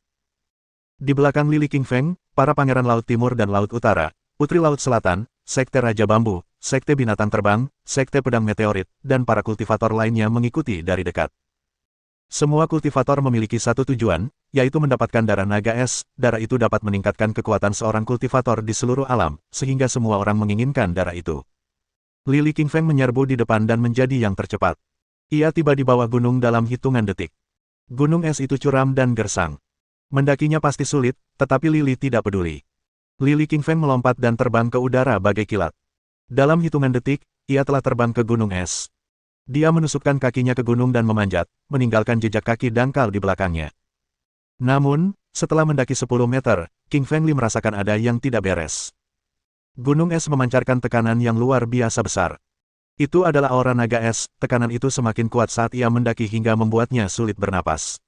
Di belakang Li Qingfeng, para pangeran Laut Timur dan Laut Utara, Putri Laut Selatan, Sekte Raja Bambu, Sekte Binatang Terbang, Sekte Pedang Meteorit, dan para kultivator lainnya mengikuti dari dekat. Semua kultivator memiliki satu tujuan, yaitu mendapatkan darah naga es. Darah itu dapat meningkatkan kekuatan seorang kultivator di seluruh alam, sehingga semua orang menginginkan darah itu. Li Qingfeng menyerbu di depan dan menjadi yang tercepat. Ia tiba di bawah gunung dalam hitungan detik. Gunung es itu curam dan gersang. Mendakinya pasti sulit, tetapi Li tidak peduli. Li Qingfeng melompat dan terbang ke udara bagai kilat. Dalam hitungan detik, ia telah terbang ke gunung es. Dia menusukkan kakinya ke gunung dan memanjat, meninggalkan jejak kaki dangkal di belakangnya. Namun, setelah mendaki 10 meter, King Feng Li merasakan ada yang tidak beres. Gunung es memancarkan tekanan yang luar biasa besar. Itu adalah aura naga es, tekanan itu semakin kuat saat ia mendaki hingga membuatnya sulit bernapas.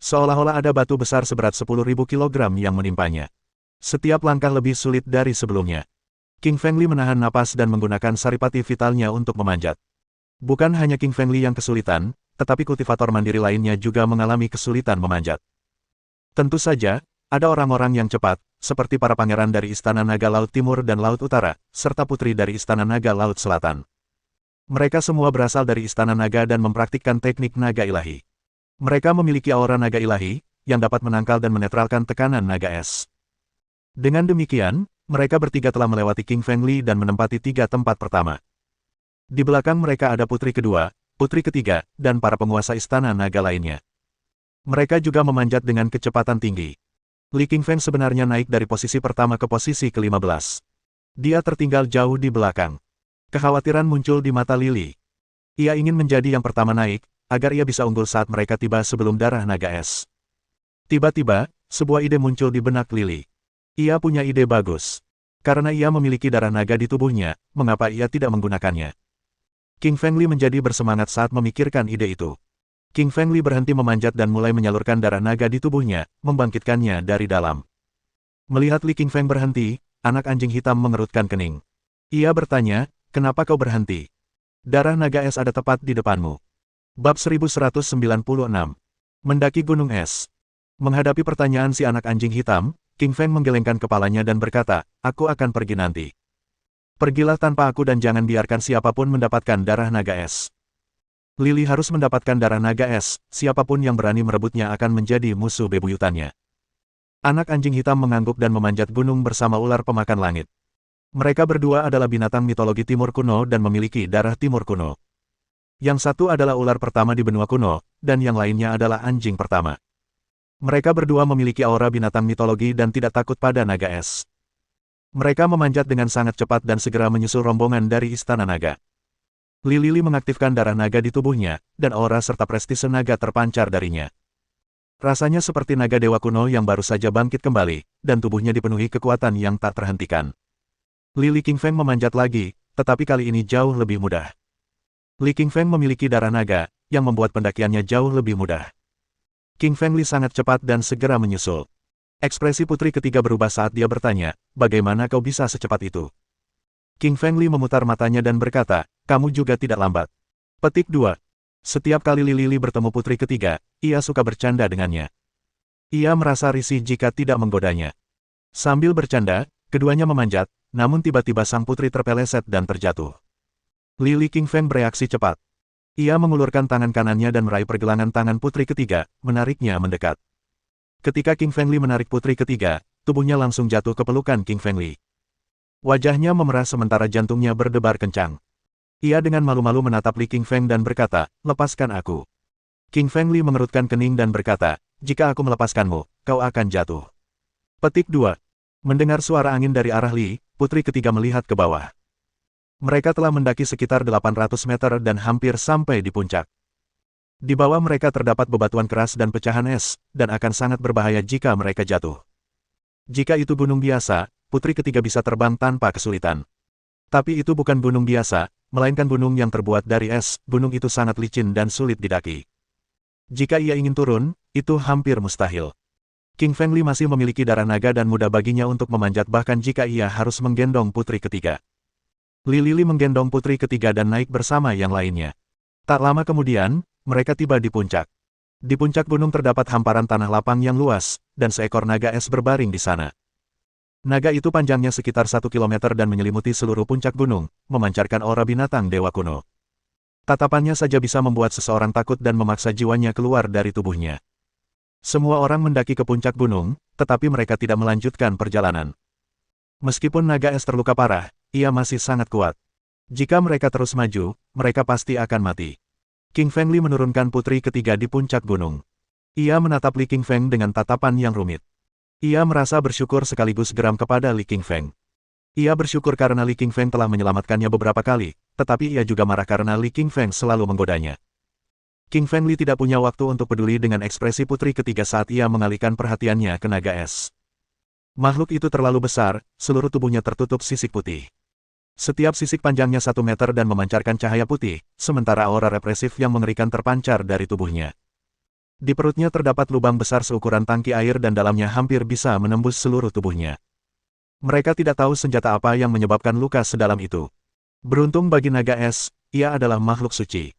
Seolah-olah ada batu besar seberat 10.000 kilogram yang menimpanya. Setiap langkah lebih sulit dari sebelumnya. King Feng Li menahan napas dan menggunakan saripati vitalnya untuk memanjat. Bukan hanya King Feng Li yang kesulitan, tetapi kultivator mandiri lainnya juga mengalami kesulitan memanjat. Tentu saja, ada orang-orang yang cepat, seperti para pangeran dari Istana Naga Laut Timur dan Laut Utara, serta putri dari Istana Naga Laut Selatan. Mereka semua berasal dari Istana Naga dan mempraktikkan teknik naga ilahi. Mereka memiliki aura naga ilahi, yang dapat menangkal dan menetralkan tekanan naga es. Dengan demikian, mereka bertiga telah melewati King Feng Li dan menempati 3 tempat pertama. Di belakang mereka ada putri kedua, putri ketiga, dan para penguasa Istana Naga lainnya. Mereka juga memanjat dengan kecepatan tinggi. Li Qingfeng sebenarnya naik dari posisi pertama ke posisi ke-15. Dia tertinggal jauh di belakang. Kekhawatiran muncul di mata Li. Ia ingin menjadi yang pertama naik, agar ia bisa unggul saat mereka tiba sebelum darah naga es. Tiba-tiba, sebuah ide muncul di benak Li. Ia punya ide bagus. Karena ia memiliki darah naga di tubuhnya, mengapa ia tidak menggunakannya? King Feng Li menjadi bersemangat saat memikirkan ide itu. King Feng Li berhenti memanjat dan mulai menyalurkan darah naga di tubuhnya, membangkitkannya dari dalam. Melihat Li King Feng berhenti, anak anjing hitam mengerutkan kening. Ia bertanya, kenapa kau berhenti? Darah naga es ada tepat di depanmu. Bab 1196. Mendaki Gunung Es. Menghadapi pertanyaan si anak anjing hitam, King Feng menggelengkan kepalanya dan berkata, aku akan pergi nanti. Pergilah tanpa aku dan jangan biarkan siapapun mendapatkan darah naga es. Li harus mendapatkan darah naga es, siapapun yang berani merebutnya akan menjadi musuh bebuyutannya. Anak anjing hitam mengangguk dan memanjat gunung bersama ular pemakan langit. Mereka berdua adalah binatang mitologi timur kuno dan memiliki darah timur kuno. Yang satu adalah ular pertama di benua kuno, dan yang lainnya adalah anjing pertama. Mereka berdua memiliki aura binatang mitologi dan tidak takut pada naga es. Mereka memanjat dengan sangat cepat dan segera menyusul rombongan dari Istana Naga. Li mengaktifkan darah naga di tubuhnya, dan aura serta prestise naga terpancar darinya. Rasanya seperti naga dewa kuno yang baru saja bangkit kembali, dan tubuhnya dipenuhi kekuatan yang tak terhentikan. Li Qingfeng memanjat lagi, tetapi kali ini jauh lebih mudah. Li Qingfeng memiliki darah naga, yang membuat pendakiannya jauh lebih mudah. King Fengli sangat cepat dan segera menyusul. Ekspresi putri ketiga berubah saat dia bertanya, bagaimana kau bisa secepat itu? King Fengli memutar matanya dan berkata, kamu juga tidak lambat. Petik 2. Setiap kali Li Lili bertemu putri ketiga, ia suka bercanda dengannya. Ia merasa risih jika tidak menggodanya. Sambil bercanda, keduanya memanjat, namun tiba-tiba sang putri terpeleset dan terjatuh. Li King Feng bereaksi cepat. Ia mengulurkan tangan kanannya dan meraih pergelangan tangan putri ketiga, menariknya mendekat. Ketika King Fengli menarik putri ketiga, tubuhnya langsung jatuh ke pelukan King Fengli. Wajahnya memerah sementara jantungnya berdebar kencang. Ia dengan malu-malu menatap Li King Feng dan berkata, lepaskan aku. King Fengli mengerutkan kening dan berkata, jika aku melepaskanmu, kau akan jatuh. Petik 2. Mendengar suara angin dari arah Li, putri ketiga melihat ke bawah. Mereka telah mendaki sekitar 800 meter dan hampir sampai di puncak. Di bawah mereka terdapat bebatuan keras dan pecahan es, dan akan sangat berbahaya jika mereka jatuh. Jika itu gunung biasa, putri ketiga bisa terbang tanpa kesulitan. Tapi itu bukan gunung biasa, melainkan gunung yang terbuat dari es. Gunung itu sangat licin dan sulit didaki. Jika ia ingin turun, itu hampir mustahil. King Fengli masih memiliki darah naga dan mudah baginya untuk memanjat bahkan jika ia harus menggendong putri ketiga. Li Lili menggendong putri ketiga dan naik bersama yang lainnya. Tak lama kemudian, mereka tiba di puncak. Di puncak gunung terdapat hamparan tanah lapang yang luas, dan seekor naga es berbaring di sana. Naga itu panjangnya sekitar 1 kilometer dan menyelimuti seluruh puncak gunung, memancarkan aura binatang dewa kuno. Tatapannya saja bisa membuat seseorang takut dan memaksa jiwanya keluar dari tubuhnya. Semua orang mendaki ke puncak gunung, tetapi mereka tidak melanjutkan perjalanan. Meskipun naga es terluka parah, ia masih sangat kuat. Jika mereka terus maju, mereka pasti akan mati. King Fengli menurunkan putri ketiga di puncak gunung. Ia menatap Li King Feng dengan tatapan yang rumit. Ia merasa bersyukur sekaligus geram kepada Li King Feng. Ia bersyukur karena Li King Feng telah menyelamatkannya beberapa kali, tetapi ia juga marah karena Li King Feng selalu menggodanya. King Fengli tidak punya waktu untuk peduli dengan ekspresi putri ketiga saat ia mengalihkan perhatiannya ke naga es. Makhluk itu terlalu besar, seluruh tubuhnya tertutup sisik putih. Setiap sisik panjangnya 1 meter dan memancarkan cahaya putih, sementara aura represif yang mengerikan terpancar dari tubuhnya. Di perutnya terdapat lubang besar seukuran tangki air dan dalamnya hampir bisa menembus seluruh tubuhnya. Mereka tidak tahu senjata apa yang menyebabkan luka sedalam itu. Beruntung bagi naga es, ia adalah makhluk suci.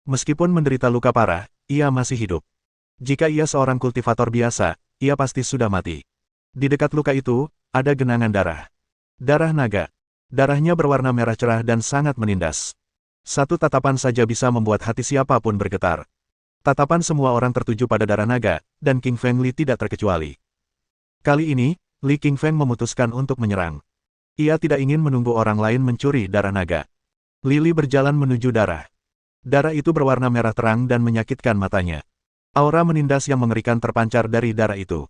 Meskipun menderita luka parah, ia masih hidup. Jika ia seorang kultivator biasa, ia pasti sudah mati. Di dekat luka itu, ada genangan darah. Darah naga. Darahnya berwarna merah cerah dan sangat menindas. Satu tatapan saja bisa membuat hati siapapun bergetar. Tatapan semua orang tertuju pada darah naga, dan King Fengli tidak terkecuali. Kali ini, Li King Feng memutuskan untuk menyerang. Ia tidak ingin menunggu orang lain mencuri darah naga. Lili berjalan menuju darah. Darah itu berwarna merah terang dan menyakitkan matanya. Aura menindas yang mengerikan terpancar dari darah itu.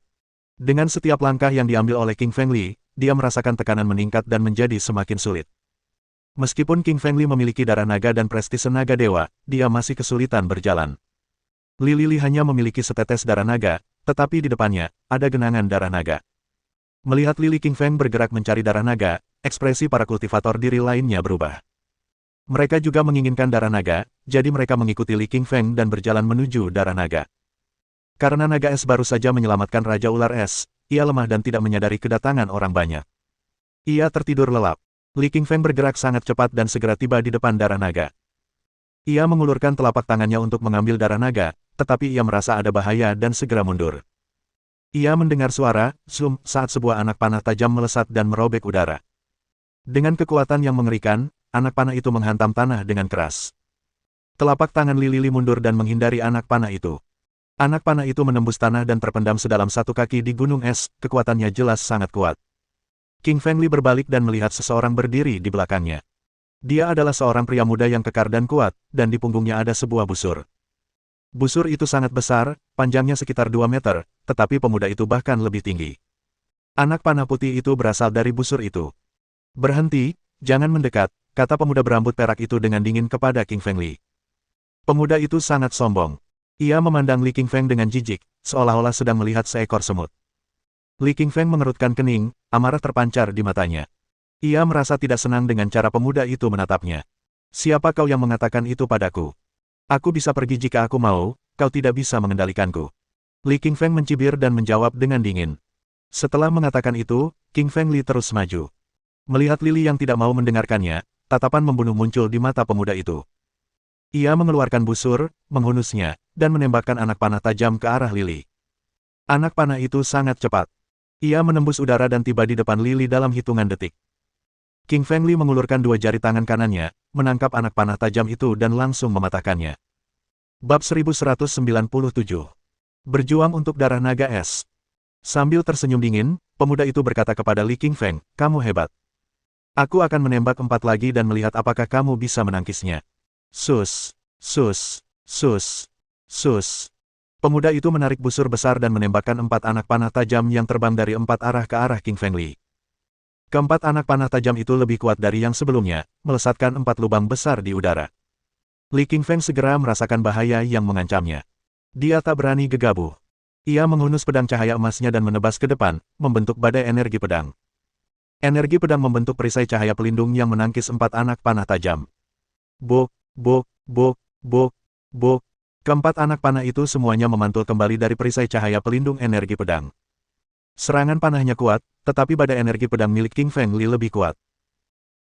Dengan setiap langkah yang diambil oleh King Fengli, dia merasakan tekanan meningkat dan menjadi semakin sulit. Meskipun King Fengli memiliki darah naga dan prestise naga dewa, dia masih kesulitan berjalan. Li Lili hanya memiliki setetes darah naga, tetapi di depannya, ada genangan darah naga. Melihat Li King Feng bergerak mencari darah naga, ekspresi para kultivator diri lainnya berubah. Mereka juga menginginkan darah naga, jadi mereka mengikuti Li King Feng dan berjalan menuju darah naga. Karena naga es baru saja menyelamatkan Raja Ular Es, ia lemah dan tidak menyadari kedatangan orang banyak. Ia tertidur lelap. Li King Feng bergerak sangat cepat dan segera tiba di depan darah naga. Ia mengulurkan telapak tangannya untuk mengambil darah naga, tetapi ia merasa ada bahaya dan segera mundur. Ia mendengar suara, zoom, saat sebuah anak panah tajam melesat dan merobek udara. Dengan kekuatan yang mengerikan, anak panah itu menghantam tanah dengan keras. Telapak tangan Li Lili mundur dan menghindari anak panah itu. Anak panah itu menembus tanah dan terpendam sedalam 1 kaki di gunung es, kekuatannya jelas sangat kuat. King Fengli berbalik dan melihat seseorang berdiri di belakangnya. Dia adalah seorang pria muda yang kekar dan kuat, dan di punggungnya ada sebuah busur. Busur itu sangat besar, panjangnya sekitar 2 meter, tetapi pemuda itu bahkan lebih tinggi. Anak panah putih itu berasal dari busur itu. Berhenti, jangan mendekat, kata pemuda berambut perak itu dengan dingin kepada King Fengli. Pemuda itu sangat sombong. Ia memandang Li King Feng dengan jijik, seolah-olah sedang melihat seekor semut. Li King Feng mengerutkan kening, amarah terpancar di matanya. Ia merasa tidak senang dengan cara pemuda itu menatapnya. Siapa kau yang mengatakan itu padaku? Aku bisa pergi jika aku mau, kau tidak bisa mengendalikanku. Li Qingfeng mencibir dan menjawab dengan dingin. Setelah mengatakan itu, King Feng Li terus maju. Melihat Lili yang tidak mau mendengarkannya, tatapan membunuh muncul di mata pemuda itu. Ia mengeluarkan busur, menghunusnya, dan menembakkan anak panah tajam ke arah Lili. Anak panah itu sangat cepat. Ia menembus udara dan tiba di depan Lili dalam hitungan detik. King Feng Li mengulurkan dua jari tangan kanannya, menangkap anak panah tajam itu dan langsung mematahkannya. Bab 1197. Berjuang untuk darah naga es. Sambil tersenyum dingin, pemuda itu berkata kepada Li Qingfeng, "Kamu hebat. Aku akan menembak 4 lagi dan melihat apakah kamu bisa menangkisnya." Sus, sus, sus, sus. Pemuda itu menarik busur besar dan menembakkan 4 anak panah tajam yang terbang dari 4 arah ke arah King Feng Li. Keempat anak panah tajam itu lebih kuat dari yang sebelumnya, melesatkan 4 lubang besar di udara. Li Qingfeng segera merasakan bahaya yang mengancamnya. Dia tak berani gegabah. Ia menghunus pedang cahaya emasnya dan menebas ke depan, membentuk badai energi pedang. Energi pedang membentuk perisai cahaya pelindung yang menangkis 4 anak panah tajam. Bok, bok, bok, bok, bok. Keempat anak panah itu semuanya memantul kembali dari perisai cahaya pelindung energi pedang. Serangan panahnya kuat, tetapi badai energi pedang milik King Feng Li lebih kuat.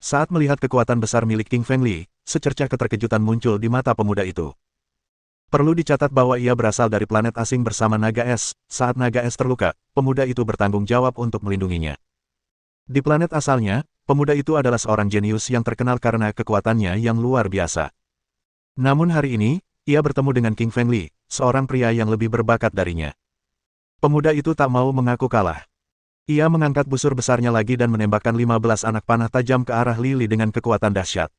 Saat melihat kekuatan besar milik King Feng Li, secercah keterkejutan muncul di mata pemuda itu. Perlu dicatat bahwa ia berasal dari planet asing bersama naga es. Saat naga es terluka, pemuda itu bertanggung jawab untuk melindunginya. Di planet asalnya, pemuda itu adalah seorang jenius yang terkenal karena kekuatannya yang luar biasa. Namun hari ini, ia bertemu dengan King Feng Li, seorang pria yang lebih berbakat darinya. Pemuda itu tak mau mengaku kalah. Ia mengangkat busur besarnya lagi dan menembakkan 15 anak panah tajam ke arah Lili dengan kekuatan dahsyat.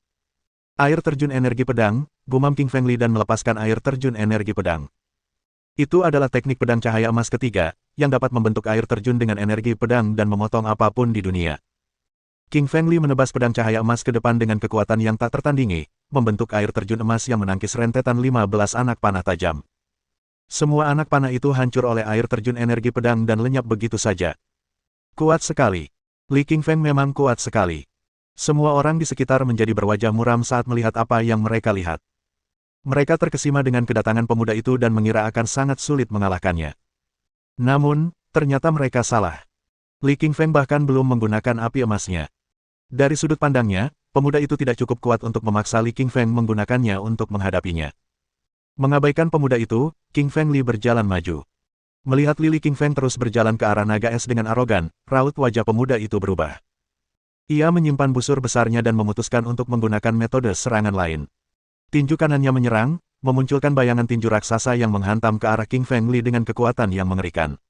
Air terjun energi pedang, gumam King Feng Li dan melepaskan air terjun energi pedang. Itu adalah teknik pedang cahaya emas ketiga, yang dapat membentuk air terjun dengan energi pedang dan memotong apapun di dunia. King Feng Li menebas pedang cahaya emas ke depan dengan kekuatan yang tak tertandingi, membentuk air terjun emas yang menangkis rentetan 15 anak panah tajam. Semua anak panah itu hancur oleh air terjun energi pedang dan lenyap begitu saja. Kuat sekali. Li Qingfeng memang kuat sekali. Semua orang di sekitar menjadi berwajah muram saat melihat apa yang mereka lihat. Mereka terkesima dengan kedatangan pemuda itu dan mengira akan sangat sulit mengalahkannya. Namun, ternyata mereka salah. Li Qingfeng bahkan belum menggunakan api emasnya. Dari sudut pandangnya, pemuda itu tidak cukup kuat untuk memaksa Li Qingfeng menggunakannya untuk menghadapinya. Mengabaikan pemuda itu, King Feng Li berjalan maju. Melihat Li Qingfeng terus berjalan ke arah naga es dengan arogan, raut wajah pemuda itu berubah. Ia menyimpan busur besarnya dan memutuskan untuk menggunakan metode serangan lain. Tinju kanannya menyerang, memunculkan bayangan tinju raksasa yang menghantam ke arah King Feng Li dengan kekuatan yang mengerikan.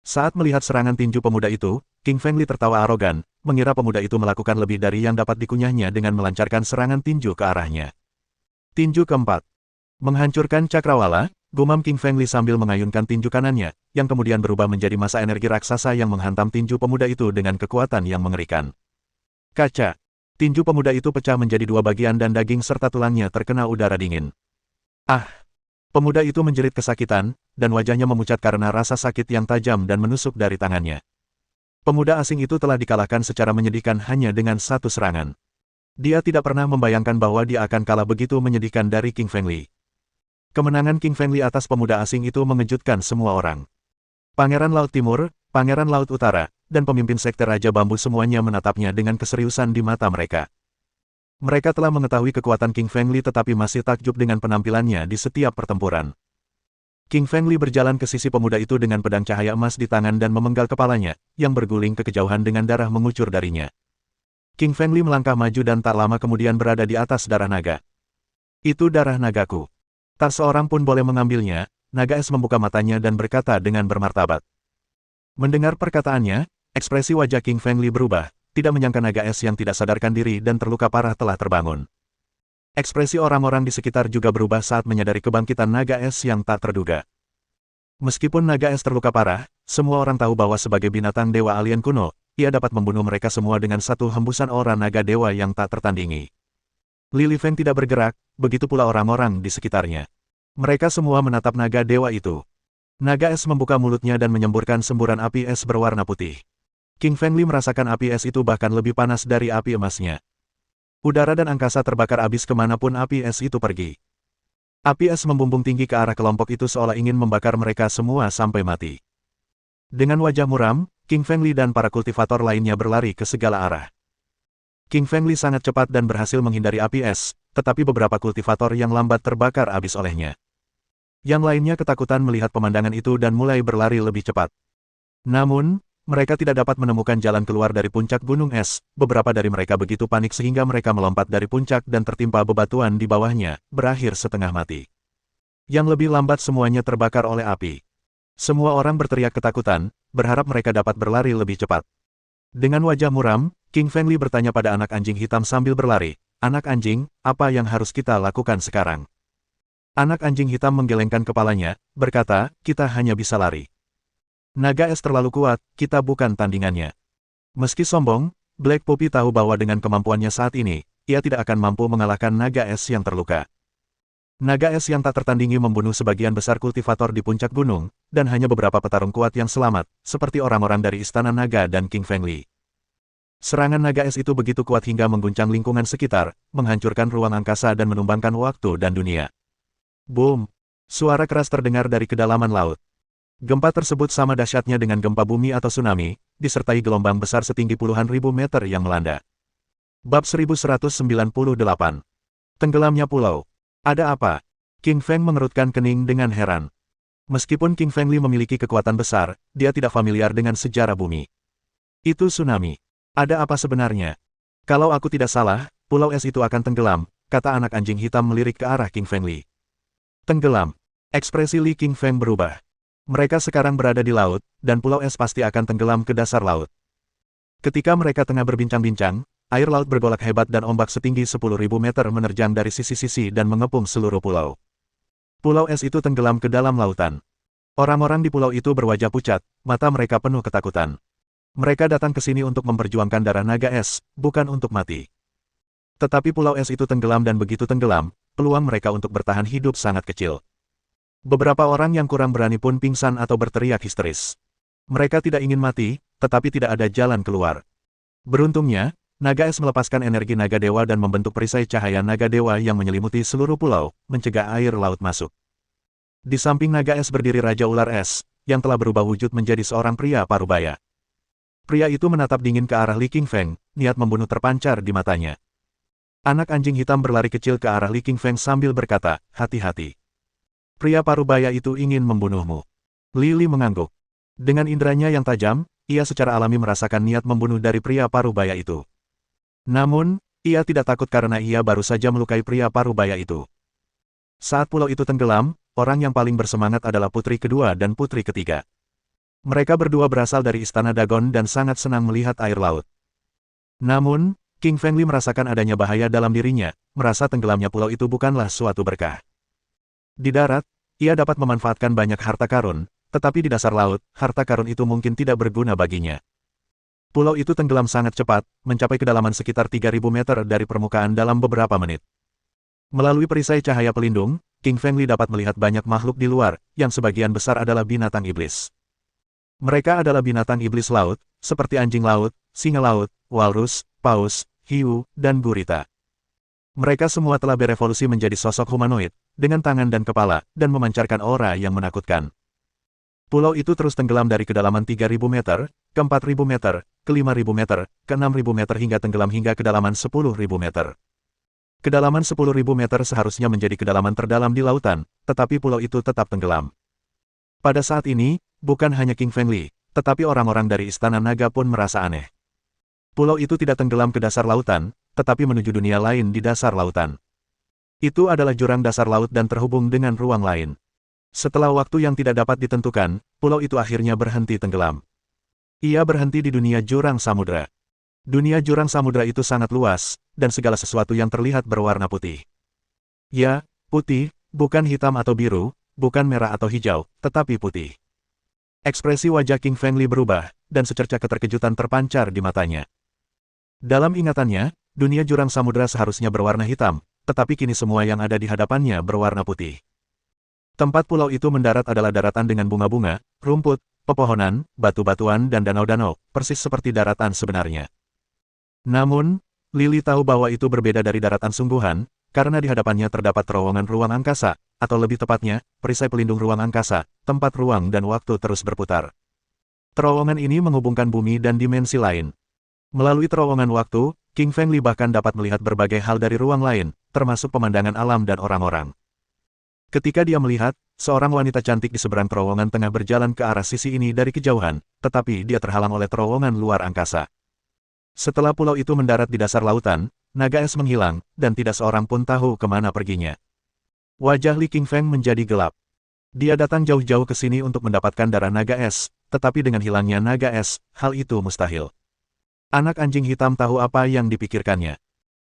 Saat melihat serangan tinju pemuda itu, King Feng Li tertawa arogan, mengira pemuda itu melakukan lebih dari yang dapat dikunyahnya dengan melancarkan serangan tinju ke arahnya. Tinju keempat. Menghancurkan cakrawala, gumam King Feng Li sambil mengayunkan tinju kanannya, yang kemudian berubah menjadi massa energi raksasa yang menghantam tinju pemuda itu dengan kekuatan yang mengerikan. Kaca. Tinju pemuda itu pecah menjadi 2 bagian dan daging serta tulangnya terkena udara dingin. Ah! Pemuda itu menjerit kesakitan, dan wajahnya memucat karena rasa sakit yang tajam dan menusuk dari tangannya. Pemuda asing itu telah dikalahkan secara menyedihkan hanya dengan satu serangan. Dia tidak pernah membayangkan bahwa dia akan kalah begitu menyedihkan dari King Feng Li. Kemenangan King Feng Li atas pemuda asing itu mengejutkan semua orang. Pangeran Laut Timur, Pangeran Laut Utara, dan pemimpin sekte Raja Bambu semuanya menatapnya dengan keseriusan di mata mereka. Mereka telah mengetahui kekuatan King Feng Li tetapi masih takjub dengan penampilannya di setiap pertempuran. King Feng Li berjalan ke sisi pemuda itu dengan pedang cahaya emas di tangan dan memenggal kepalanya, yang berguling ke kejauhan dengan darah mengucur darinya. King Feng Li melangkah maju dan tak lama kemudian berada di atas darah naga. Itu darah nagaku. Tak seorang pun boleh mengambilnya. Naga es membuka matanya dan berkata dengan bermartabat. Mendengar perkataannya, ekspresi wajah King Feng Li berubah, tidak menyangka naga es yang tidak sadarkan diri dan terluka parah telah terbangun. Ekspresi orang-orang di sekitar juga berubah saat menyadari kebangkitan naga es yang tak terduga. Meskipun naga es terluka parah, semua orang tahu bahwa sebagai binatang dewa alien kuno, ia dapat membunuh mereka semua dengan satu hembusan aura naga dewa yang tak tertandingi. Li Feng tidak bergerak, begitu pula orang-orang di sekitarnya. Mereka semua menatap naga dewa itu. Naga es membuka mulutnya dan menyemburkan semburan api es berwarna putih. King Feng Li merasakan api es itu bahkan lebih panas dari api emasnya. Udara dan angkasa terbakar abis kemanapun api es itu pergi. Api es membumbung tinggi ke arah kelompok itu seolah ingin membakar mereka semua sampai mati. Dengan wajah muram, King Fengli dan para kultivator lainnya berlari ke segala arah. King Fengli sangat cepat dan berhasil menghindari api es, tetapi beberapa kultivator yang lambat terbakar habis olehnya. Yang lainnya ketakutan melihat pemandangan itu dan mulai berlari lebih cepat. Namun, mereka tidak dapat menemukan jalan keluar dari puncak gunung es. Beberapa dari mereka begitu panik sehingga mereka melompat dari puncak dan tertimpa bebatuan di bawahnya, berakhir setengah mati. Yang lebih lambat semuanya terbakar oleh api. Semua orang berteriak ketakutan, berharap mereka dapat berlari lebih cepat. Dengan wajah muram, King Fengli bertanya pada anak anjing hitam sambil berlari, "Anak anjing, apa yang harus kita lakukan sekarang?" Anak anjing hitam menggelengkan kepalanya, berkata, "Kita hanya bisa lari. Naga es terlalu kuat, kita bukan tandingannya." Meski sombong, Black Puppy tahu bahwa dengan kemampuannya saat ini, ia tidak akan mampu mengalahkan naga es yang terluka. Naga es yang tak tertandingi membunuh sebagian besar kultivator di puncak gunung, dan hanya beberapa petarung kuat yang selamat, seperti orang-orang dari Istana Naga dan King Fengli. Serangan naga es itu begitu kuat hingga mengguncang lingkungan sekitar, menghancurkan ruang angkasa dan menumbangkan waktu dan dunia. Boom! Suara keras terdengar dari kedalaman laut. Gempa tersebut sama dahsyatnya dengan gempa bumi atau tsunami, disertai gelombang besar setinggi puluhan ribu meter yang melanda. Bab 1198. Tenggelamnya pulau. Ada apa? King Feng mengerutkan kening dengan heran. Meskipun King Fengli memiliki kekuatan besar, dia tidak familiar dengan sejarah bumi. Itu tsunami. Ada apa sebenarnya? Kalau aku tidak salah, pulau es itu akan tenggelam, kata anak anjing hitam melirik ke arah King Fengli. Tenggelam. Ekspresi Li King Feng berubah. Mereka sekarang berada di laut, dan pulau es pasti akan tenggelam ke dasar laut. Ketika mereka tengah berbincang-bincang, air laut bergolak hebat dan ombak setinggi 10.000 meter menerjang dari sisi-sisi dan mengepung seluruh pulau. Pulau es itu tenggelam ke dalam lautan. Orang-orang di pulau itu berwajah pucat, mata mereka penuh ketakutan. Mereka datang ke sini untuk memperjuangkan darah naga es, bukan untuk mati. Tetapi pulau es itu tenggelam dan begitu tenggelam, peluang mereka untuk bertahan hidup sangat kecil. Beberapa orang yang kurang berani pun pingsan atau berteriak histeris. Mereka tidak ingin mati, tetapi tidak ada jalan keluar. Beruntungnya, naga es melepaskan energi naga dewa dan membentuk perisai cahaya naga dewa yang menyelimuti seluruh pulau, mencegah air laut masuk. Di samping naga es berdiri Raja Ular Es, yang telah berubah wujud menjadi seorang pria parubaya. Pria itu menatap dingin ke arah Li King Feng, niat membunuh terpancar di matanya. Anak anjing hitam berlari kecil ke arah Li King Feng sambil berkata, "Hati-hati. Pria parubaya itu ingin membunuhmu." Li mengangguk. Dengan inderanya yang tajam, ia secara alami merasakan niat membunuh dari pria parubaya itu. Namun, ia tidak takut karena ia baru saja melukai pria parubaya itu. Saat pulau itu tenggelam, orang yang paling bersemangat adalah putri kedua dan putri ketiga. Mereka berdua berasal dari Istana Dagon dan sangat senang melihat air laut. Namun, King Fengli merasakan adanya bahaya dalam dirinya, merasa tenggelamnya pulau itu bukanlah suatu berkah. Di darat, ia dapat memanfaatkan banyak harta karun, tetapi di dasar laut, harta karun itu mungkin tidak berguna baginya. Pulau itu tenggelam sangat cepat, mencapai kedalaman sekitar 3.000 meter dari permukaan dalam beberapa menit. Melalui perisai cahaya pelindung, King Fengli dapat melihat banyak makhluk di luar, yang sebagian besar adalah binatang iblis. Mereka adalah binatang iblis laut, seperti anjing laut, singa laut, walrus, paus, hiu, dan gurita. Mereka semua telah berevolusi menjadi sosok humanoid, dengan tangan dan kepala, dan memancarkan aura yang menakutkan. Pulau itu terus tenggelam dari kedalaman 3.000 meter, ke 4.000 meter, ke 5.000 meter, ke 6.000 meter hingga tenggelam hingga kedalaman 10.000 meter. Kedalaman 10.000 meter seharusnya menjadi kedalaman terdalam di lautan, tetapi pulau itu tetap tenggelam. Pada saat ini, bukan hanya King Fengli, tetapi orang-orang dari Istana Naga pun merasa aneh. Pulau itu tidak tenggelam ke dasar lautan, tetapi menuju dunia lain di dasar lautan. Itu adalah jurang dasar laut dan terhubung dengan ruang lain. Setelah waktu yang tidak dapat ditentukan, pulau itu akhirnya berhenti tenggelam. Ia berhenti di dunia jurang samudra. Dunia jurang samudra itu sangat luas, dan segala sesuatu yang terlihat berwarna putih. Ya, putih, bukan hitam atau biru, bukan merah atau hijau, tetapi putih. Ekspresi wajah King Fengli berubah, dan secercah keterkejutan terpancar di matanya. Dalam ingatannya, dunia jurang samudra seharusnya berwarna hitam, tetapi kini semua yang ada di hadapannya berwarna putih. Tempat pulau itu mendarat adalah daratan dengan bunga-bunga, rumput, pepohonan, batu-batuan dan danau-danau, persis seperti daratan sebenarnya. Namun, Lily tahu bahwa itu berbeda dari daratan sungguhan, karena di hadapannya terdapat terowongan ruang angkasa, atau lebih tepatnya, perisai pelindung ruang angkasa, tempat ruang dan waktu terus berputar. Terowongan ini menghubungkan bumi dan dimensi lain. Melalui terowongan waktu, King Fengli bahkan dapat melihat berbagai hal dari ruang lain, termasuk pemandangan alam dan orang-orang. Ketika dia melihat, seorang wanita cantik di seberang terowongan tengah berjalan ke arah sisi ini dari kejauhan, tetapi dia terhalang oleh terowongan luar angkasa. Setelah pulau itu mendarat di dasar lautan, naga es menghilang, dan tidak seorang pun tahu kemana perginya. Wajah Li Qingfeng menjadi gelap. Dia datang jauh-jauh ke sini untuk mendapatkan darah naga es, tetapi dengan hilangnya naga es, hal itu mustahil. Anak anjing hitam tahu apa yang dipikirkannya.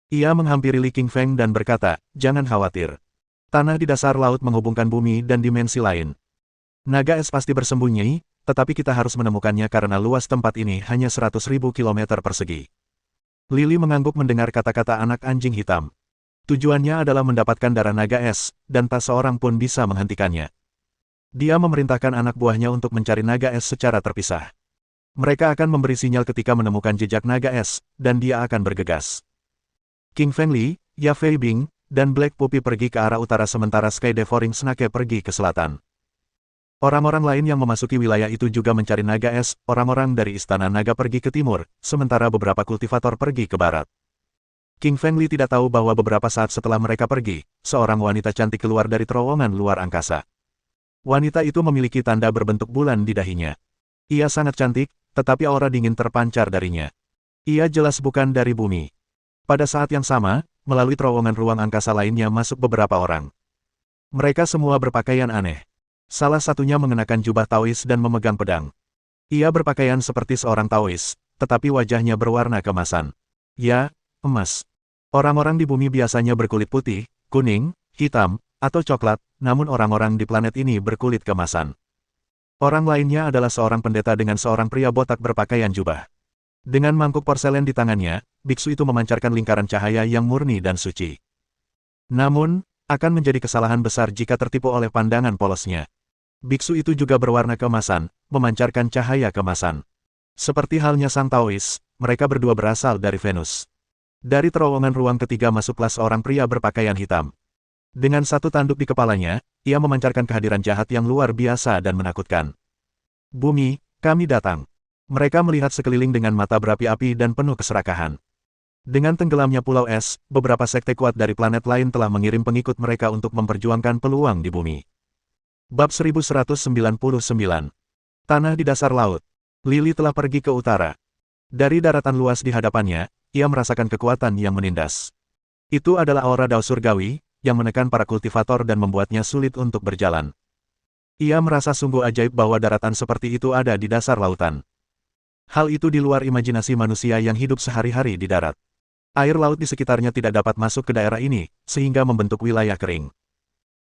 Ia menghampiri Li Qingfeng dan berkata, "Jangan khawatir. Tanah di dasar laut menghubungkan bumi dan dimensi lain. Naga es pasti bersembunyi, tetapi kita harus menemukannya karena luas tempat ini hanya 100.000 km persegi." Lily mengangguk mendengar kata-kata anak anjing hitam. Tujuannya adalah mendapatkan darah naga es, dan tak seorang pun bisa menghentikannya. Dia memerintahkan anak buahnya untuk mencari naga es secara terpisah. Mereka akan memberi sinyal ketika menemukan jejak naga es, dan dia akan bergegas. King Fengli, Ya Fei Bing, dan Black Puppy pergi ke arah utara sementara Sky Devouring Snake pergi ke selatan. Orang-orang lain yang memasuki wilayah itu juga mencari naga es, orang-orang dari Istana Naga pergi ke timur, sementara beberapa kultivator pergi ke barat. King Fengli tidak tahu bahwa beberapa saat setelah mereka pergi, seorang wanita cantik keluar dari terowongan luar angkasa. Wanita itu memiliki tanda berbentuk bulan di dahinya. Ia sangat cantik, tetapi aura dingin terpancar darinya. Ia jelas bukan dari bumi. Pada saat yang sama, melalui terowongan ruang angkasa lainnya masuk beberapa orang. Mereka semua berpakaian aneh. Salah satunya mengenakan jubah Taois dan memegang pedang. Ia berpakaian seperti seorang Taois, tetapi wajahnya berwarna keemasan. Ya, emas. Orang-orang di bumi biasanya berkulit putih, kuning, hitam, atau coklat, namun orang-orang di planet ini berkulit keemasan. Orang lainnya adalah seorang pendeta dengan seorang pria botak berpakaian jubah. Dengan mangkuk porselen di tangannya, biksu itu memancarkan lingkaran cahaya yang murni dan suci. Namun, akan menjadi kesalahan besar jika tertipu oleh pandangan polosnya. Biksu itu juga berwarna keemasan, memancarkan cahaya keemasan. Seperti halnya sang Taois, mereka berdua berasal dari Venus. Dari terowongan ruang ketiga masuklah seorang pria berpakaian hitam. Dengan satu tanduk di kepalanya, ia memancarkan kehadiran jahat yang luar biasa dan menakutkan. "Bumi, kami datang." Mereka melihat sekeliling dengan mata berapi-api dan penuh keserakahan. Dengan tenggelamnya pulau es, beberapa sekte kuat dari planet lain telah mengirim pengikut mereka untuk memperjuangkan peluang di bumi. Bab 1199. Tanah di dasar laut. Lily telah pergi ke utara. Dari daratan luas di hadapannya, ia merasakan kekuatan yang menindas. Itu adalah aura Dao Surgawi, yang menekan para kultivator dan membuatnya sulit untuk berjalan. Ia merasa sungguh ajaib bahwa daratan seperti itu ada di dasar lautan. Hal itu di luar imajinasi manusia yang hidup sehari-hari di darat. Air laut di sekitarnya tidak dapat masuk ke daerah ini, sehingga membentuk wilayah kering.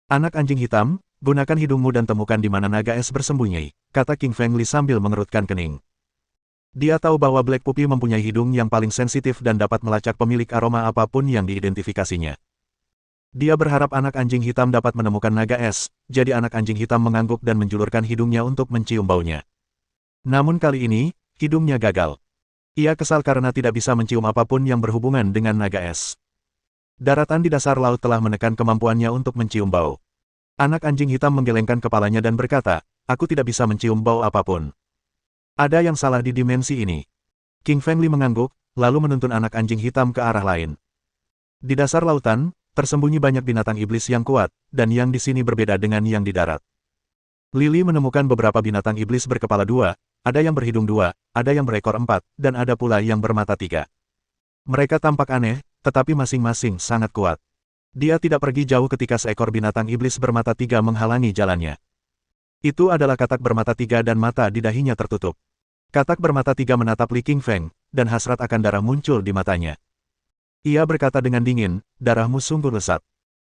"Anak anjing hitam, gunakan hidungmu dan temukan di mana naga es bersembunyi," kata King Fengli sambil mengerutkan kening. Dia tahu bahwa Black Puppy mempunyai hidung yang paling sensitif dan dapat melacak pemilik aroma apapun yang diidentifikasinya. Dia berharap anak anjing hitam dapat menemukan naga es, jadi anak anjing hitam mengangguk dan menjulurkan hidungnya untuk mencium baunya. Namun kali ini, hidungnya gagal. Ia kesal karena tidak bisa mencium apapun yang berhubungan dengan naga es. Daratan di dasar laut telah menekan kemampuannya untuk mencium bau. Anak anjing hitam menggelengkan kepalanya dan berkata, "Aku tidak bisa mencium bau apapun. Ada yang salah di dimensi ini." King Fengli mengangguk, lalu menuntun anak anjing hitam ke arah lain. Di dasar lautan, tersembunyi banyak binatang iblis yang kuat, dan yang di sini berbeda dengan yang di darat. Lily menemukan beberapa binatang iblis berkepala dua, ada yang berhidung dua, ada yang berekor empat, dan ada pula yang bermata tiga. Mereka tampak aneh, tetapi masing-masing sangat kuat. Dia tidak pergi jauh ketika seekor binatang iblis bermata tiga menghalangi jalannya. Itu adalah katak bermata tiga dan mata di dahinya tertutup. Katak bermata tiga menatap Li Qingfeng, dan hasrat akan darah muncul di matanya. Ia berkata dengan dingin, "Darahmu sungguh lesat.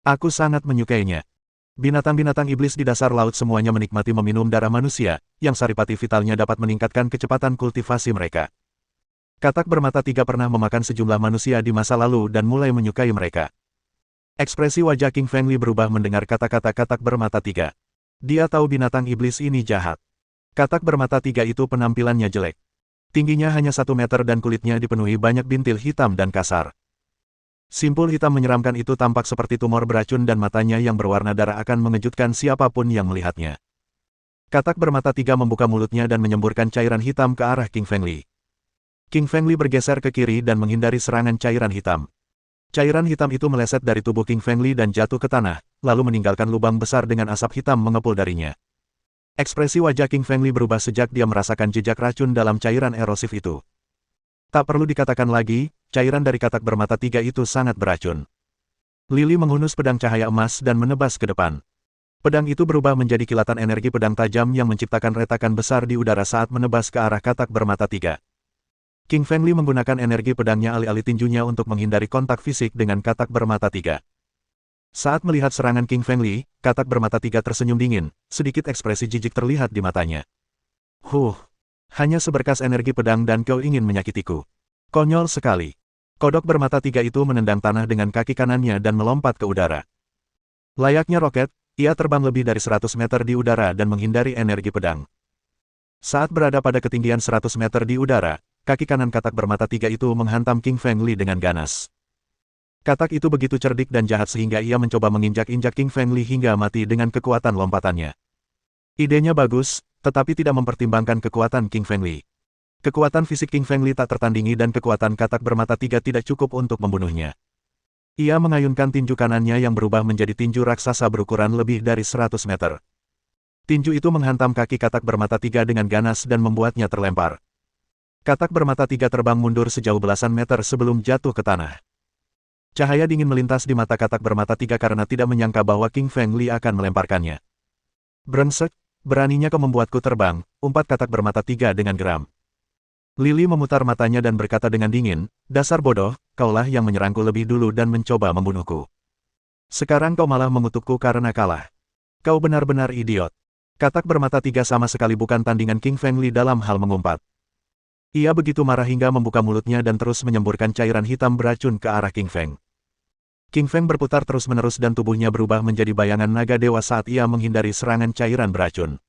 Aku sangat menyukainya." Binatang-binatang iblis di dasar laut semuanya menikmati meminum darah manusia, yang saripati vitalnya dapat meningkatkan kecepatan kultivasi mereka. Katak bermata tiga pernah memakan sejumlah manusia di masa lalu dan mulai menyukai mereka. Ekspresi wajah King Fengli berubah mendengar kata-kata katak bermata tiga. Dia tahu binatang iblis ini jahat. Katak bermata tiga itu penampilannya jelek. Tingginya hanya 1 meter dan kulitnya dipenuhi banyak bintil hitam dan kasar. Simpul hitam menyeramkan itu tampak seperti tumor beracun dan matanya yang berwarna darah akan mengejutkan siapapun yang melihatnya. Katak bermata tiga membuka mulutnya dan menyemburkan cairan hitam ke arah King Fengli. King Fengli bergeser ke kiri dan menghindari serangan cairan hitam. Cairan hitam itu meleset dari tubuh King Fengli dan jatuh ke tanah, lalu meninggalkan lubang besar dengan asap hitam mengepul darinya. Ekspresi wajah King Fengli berubah sejak dia merasakan jejak racun dalam cairan erosif itu. Tak perlu dikatakan lagi, cairan dari katak bermata tiga itu sangat beracun. Lili menghunus pedang cahaya emas dan menebas ke depan. Pedang itu berubah menjadi kilatan energi pedang tajam yang menciptakan retakan besar di udara saat menebas ke arah katak bermata tiga. King Fengli menggunakan energi pedangnya alih-alih tinjunya untuk menghindari kontak fisik dengan katak bermata tiga. Saat melihat serangan King Fengli, katak bermata tiga tersenyum dingin, sedikit ekspresi jijik terlihat di matanya. Hanya seberkas energi pedang dan kau ingin menyakitiku. Konyol sekali. Kodok bermata tiga itu menendang tanah dengan kaki kanannya dan melompat ke udara. Layaknya roket, ia terbang lebih dari 100 meter di udara dan menghindari energi pedang. Saat berada pada ketinggian 100 meter di udara, kaki kanan katak bermata tiga itu menghantam King Fengli dengan ganas. Katak itu begitu cerdik dan jahat sehingga ia mencoba menginjak-injak King Fengli hingga mati dengan kekuatan lompatannya. Idenya bagus, tetapi tidak mempertimbangkan kekuatan King Fengli. Kekuatan fisik King Fengli tak tertandingi dan kekuatan katak bermata tiga tidak cukup untuk membunuhnya. Ia mengayunkan tinju kanannya yang berubah menjadi tinju raksasa berukuran lebih dari 100 meter. Tinju itu menghantam kaki katak bermata tiga dengan ganas dan membuatnya terlempar. Katak bermata tiga terbang mundur sejauh belasan meter sebelum jatuh ke tanah. Cahaya dingin melintas di mata katak bermata tiga karena tidak menyangka bahwa King Fengli akan melemparkannya. Brengsek! Beraninya kau membuatku terbang, umpat katak bermata tiga dengan geram. Lili memutar matanya dan berkata dengan dingin, dasar bodoh, kaulah yang menyerangku lebih dulu dan mencoba membunuhku. Sekarang kau malah mengutukku karena kalah. Kau benar-benar idiot. Katak bermata tiga sama sekali bukan tandingan King Fengli dalam hal mengumpat. Ia begitu marah hingga membuka mulutnya dan terus menyemburkan cairan hitam beracun ke arah King Feng. King Feng berputar terus-menerus dan tubuhnya berubah menjadi bayangan naga dewa saat ia menghindari serangan cairan beracun.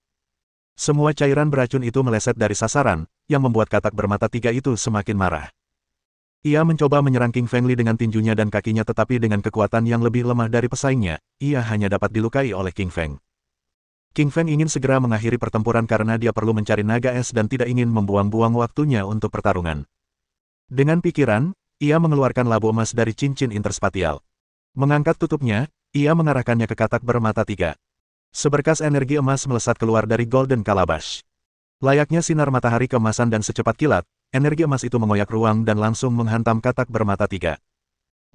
Semua cairan beracun itu meleset dari sasaran, yang membuat katak bermata tiga itu semakin marah. Ia mencoba menyerang King Fengli dengan tinjunya dan kakinya tetapi dengan kekuatan yang lebih lemah dari pesaingnya, ia hanya dapat dilukai oleh King Feng. King Feng ingin segera mengakhiri pertempuran karena dia perlu mencari naga es dan tidak ingin membuang-buang waktunya untuk pertarungan. Dengan pikiran, ia mengeluarkan labu emas dari cincin interspatial. Mengangkat tutupnya, ia mengarahkannya ke katak bermata tiga. Seberkas energi emas melesat keluar dari Golden Calabash. Layaknya sinar matahari keemasan dan secepat kilat, energi emas itu mengoyak ruang dan langsung menghantam katak bermata tiga.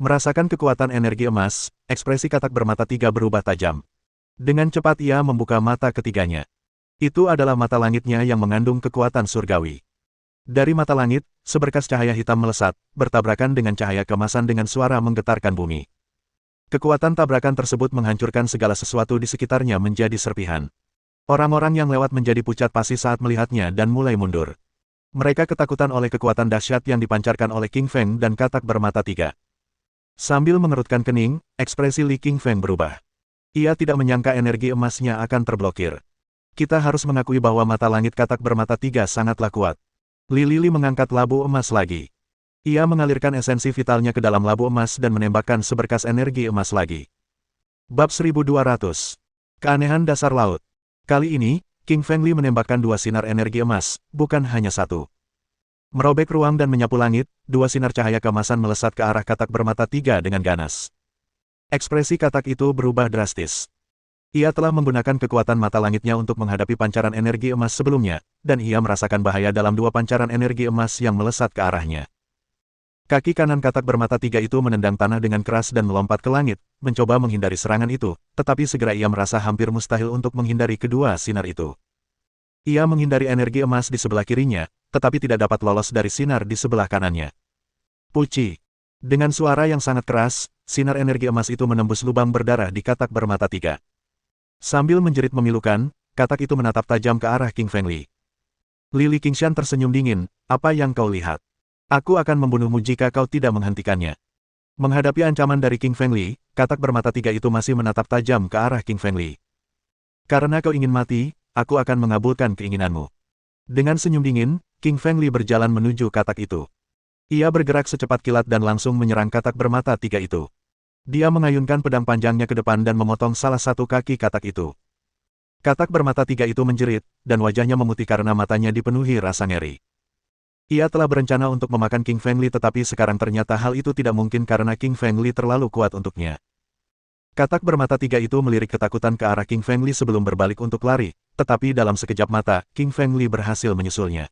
Merasakan kekuatan energi emas, ekspresi katak bermata tiga berubah tajam. Dengan cepat ia membuka mata ketiganya. Itu adalah mata langitnya yang mengandung kekuatan surgawi. Dari mata langit, seberkas cahaya hitam melesat, bertabrakan dengan cahaya keemasan dengan suara menggetarkan bumi. Kekuatan tabrakan tersebut menghancurkan segala sesuatu di sekitarnya menjadi serpihan. Orang-orang yang lewat menjadi pucat pasi saat melihatnya dan mulai mundur. Mereka ketakutan oleh kekuatan dahsyat yang dipancarkan oleh King Feng dan katak bermata tiga. Sambil mengerutkan kening, ekspresi Li King Feng berubah. Ia tidak menyangka energi emasnya akan terblokir. Kita harus mengakui bahwa mata langit katak bermata tiga sangatlah kuat. Li mengangkat labu emas lagi. Ia mengalirkan esensi vitalnya ke dalam labu emas dan menembakkan seberkas energi emas lagi. Bab 1200. Keanehan dasar laut. Kali ini, King Fengli menembakkan dua sinar energi emas, bukan hanya satu. Merobek ruang dan menyapu langit, dua sinar cahaya keemasan melesat ke arah katak bermata tiga dengan ganas. Ekspresi katak itu berubah drastis. Ia telah menggunakan kekuatan mata langitnya untuk menghadapi pancaran energi emas sebelumnya, dan ia merasakan bahaya dalam dua pancaran energi emas yang melesat ke arahnya. Kaki kanan katak bermata tiga itu menendang tanah dengan keras dan melompat ke langit, mencoba menghindari serangan itu, tetapi segera ia merasa hampir mustahil untuk menghindari kedua sinar itu. Ia menghindari energi emas di sebelah kirinya, tetapi tidak dapat lolos dari sinar di sebelah kanannya. Puci! Dengan suara yang sangat keras, sinar energi emas itu menembus lubang berdarah di katak bermata tiga. Sambil menjerit memilukan, katak itu menatap tajam ke arah King Fengli. Li Qingshan tersenyum dingin, apa yang kau lihat? Aku akan membunuhmu jika kau tidak menghentikannya. Menghadapi ancaman dari King Fengli, katak bermata tiga itu masih menatap tajam ke arah King Fengli. Karena kau ingin mati, aku akan mengabulkan keinginanmu. Dengan senyum dingin, King Fengli berjalan menuju katak itu. Ia bergerak secepat kilat dan langsung menyerang katak bermata tiga itu. Dia mengayunkan pedang panjangnya ke depan dan memotong salah satu kaki katak itu. Katak bermata tiga itu menjerit, dan wajahnya memutih karena matanya dipenuhi rasa ngeri. Ia telah berencana untuk memakan King Fengli tetapi sekarang ternyata hal itu tidak mungkin karena King Fengli terlalu kuat untuknya. Katak bermata tiga itu melirik ketakutan ke arah King Fengli sebelum berbalik untuk lari, tetapi dalam sekejap mata, King Fengli berhasil menyusulnya.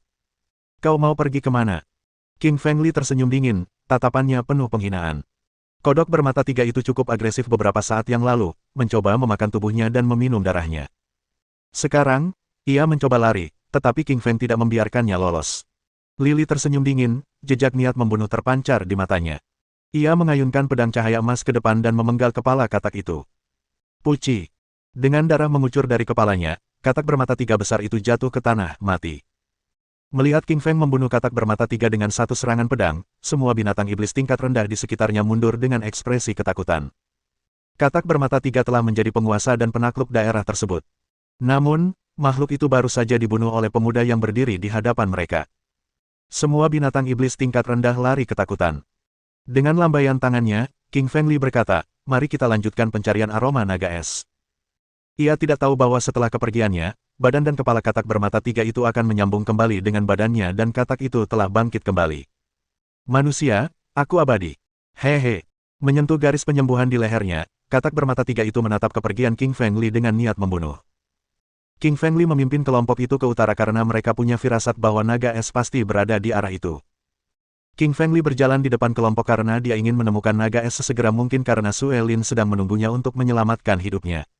Kau mau pergi kemana? King Fengli tersenyum dingin, tatapannya penuh penghinaan. Kodok bermata tiga itu cukup agresif beberapa saat yang lalu, mencoba memakan tubuhnya dan meminum darahnya. Sekarang, ia mencoba lari, tetapi King Feng tidak membiarkannya lolos. Lily tersenyum dingin, jejak niat membunuh terpancar di matanya. Ia mengayunkan pedang cahaya emas ke depan dan memenggal kepala katak itu. Puci. Dengan darah mengucur dari kepalanya, katak bermata tiga besar itu jatuh ke tanah, mati. Melihat King Feng membunuh katak bermata tiga dengan satu serangan pedang, semua binatang iblis tingkat rendah di sekitarnya mundur dengan ekspresi ketakutan. Katak bermata tiga telah menjadi penguasa dan penakluk daerah tersebut. Namun, makhluk itu baru saja dibunuh oleh pemuda yang berdiri di hadapan mereka. Semua binatang iblis tingkat rendah lari ketakutan. Dengan lambaian tangannya, King Fengli berkata, "Mari kita lanjutkan pencarian aroma naga es." Ia tidak tahu bahwa setelah kepergiannya, badan dan kepala katak bermata tiga itu akan menyambung kembali dengan badannya dan katak itu telah bangkit kembali. Manusia, aku abadi. Hehe. Menyentuh garis penyembuhan di lehernya, katak bermata tiga itu menatap kepergian King Fengli dengan niat membunuh. King Fengli memimpin kelompok itu ke utara karena mereka punya firasat bahwa naga es pasti berada di arah itu. King Fengli berjalan di depan kelompok karena dia ingin menemukan naga es sesegera mungkin karena Sue Lin sedang menunggunya untuk menyelamatkan hidupnya.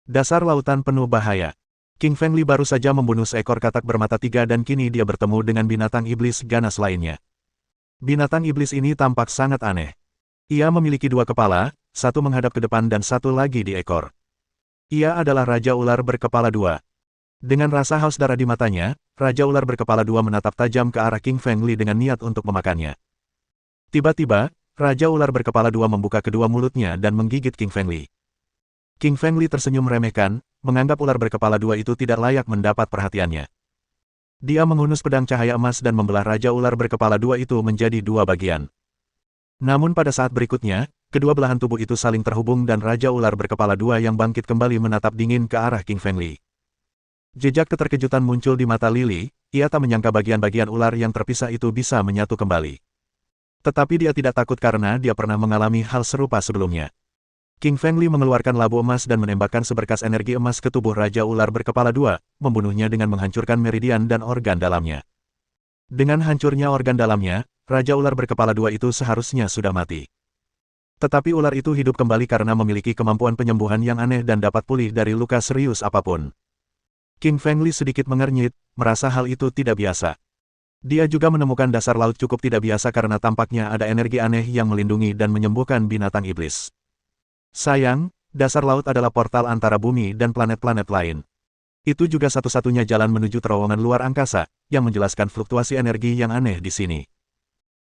Dasar lautan penuh bahaya. King Fengli baru saja membunuh seekor katak bermata tiga dan kini dia bertemu dengan binatang iblis ganas lainnya. Binatang iblis ini tampak sangat aneh. Ia memiliki dua kepala, satu menghadap ke depan dan satu lagi di ekor. Ia adalah Raja Ular berkepala dua. Dengan rasa haus darah di matanya, Raja Ular berkepala dua menatap tajam ke arah King Fengli dengan niat untuk memakannya. Tiba-tiba, Raja Ular berkepala dua membuka kedua mulutnya dan menggigit King Fengli. King Fengli tersenyum meremehkan, menganggap ular berkepala dua itu tidak layak mendapat perhatiannya. Dia menghunus pedang cahaya emas dan membelah Raja Ular berkepala dua itu menjadi dua bagian. Namun pada saat berikutnya, kedua belahan tubuh itu saling terhubung dan Raja Ular berkepala dua yang bangkit kembali menatap dingin ke arah King Fengli. Jejak keterkejutan muncul di mata Lily, ia tak menyangka bagian-bagian ular yang terpisah itu bisa menyatu kembali. Tetapi dia tidak takut karena dia pernah mengalami hal serupa sebelumnya. King Fengli mengeluarkan labu emas dan menembakkan seberkas energi emas ke tubuh Raja Ular berkepala dua, membunuhnya dengan menghancurkan meridian dan organ dalamnya. Dengan hancurnya organ dalamnya, Raja Ular berkepala dua itu seharusnya sudah mati. Tetapi ular itu hidup kembali karena memiliki kemampuan penyembuhan yang aneh dan dapat pulih dari luka serius apapun. King Fengli sedikit mengernyit, merasa hal itu tidak biasa. Dia juga menemukan dasar laut cukup tidak biasa karena tampaknya ada energi aneh yang melindungi dan menyembuhkan binatang iblis. Sayang, dasar laut adalah portal antara bumi dan planet-planet lain. Itu juga satu-satunya jalan menuju terowongan luar angkasa, yang menjelaskan fluktuasi energi yang aneh di sini.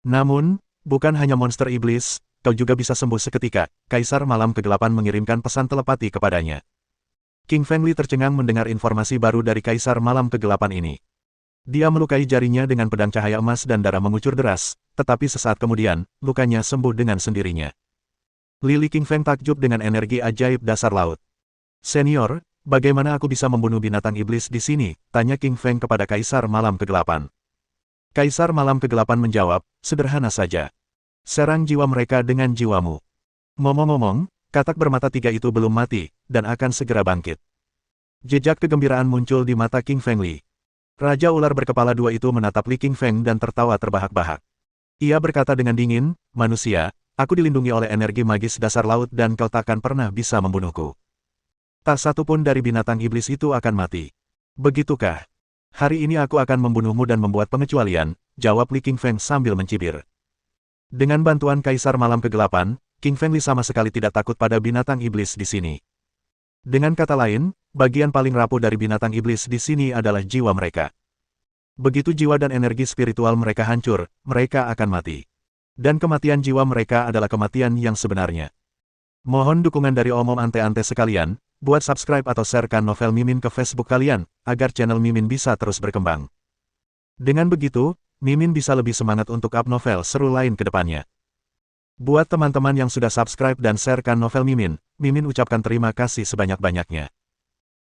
Namun, bukan hanya monster iblis, kau juga bisa sembuh seketika, Kaisar Malam Kegelapan mengirimkan pesan telepati kepadanya. King Fengli tercengang mendengar informasi baru dari Kaisar Malam Kegelapan ini. Dia melukai jarinya dengan pedang cahaya emas dan darah mengucur deras, tetapi sesaat kemudian, lukanya sembuh dengan sendirinya. Lily King Feng takjub dengan energi ajaib dasar laut. "Senior, bagaimana aku bisa membunuh binatang iblis di sini?" tanya King Feng kepada Kaisar Malam Kegelapan. Kaisar Malam Kegelapan menjawab, "Sederhana saja. Serang jiwa mereka dengan jiwamu." Ngomong-ngomong, katak bermata tiga itu belum mati, dan akan segera bangkit. Jejak kegembiraan muncul di mata King Fengli. Raja Ular berkepala dua itu menatap Li King Feng dan tertawa terbahak-bahak. Ia berkata dengan dingin, "Manusia, aku dilindungi oleh energi magis dasar laut dan kau takkan pernah bisa membunuhku. Tak satu pun dari binatang iblis itu akan mati. Begitukah? Hari ini aku akan membunuhmu dan membuat pengecualian," jawab Li King Feng sambil mencibir. Dengan bantuan Kaisar Malam Kegelapan, King Fengli sama sekali tidak takut pada binatang iblis di sini. Dengan kata lain, bagian paling rapuh dari binatang iblis di sini adalah jiwa mereka. Begitu jiwa dan energi spiritual mereka hancur, mereka akan mati. Dan kematian jiwa mereka adalah kematian yang sebenarnya. Mohon dukungan dari om-om ante-ante sekalian, buat subscribe atau sharekan novel Mimin ke Facebook kalian, agar channel Mimin bisa terus berkembang. Dengan begitu, Mimin bisa lebih semangat untuk up novel seru lain ke depannya. Buat teman-teman yang sudah subscribe dan sharekan novel Mimin, Mimin ucapkan terima kasih sebanyak-banyaknya.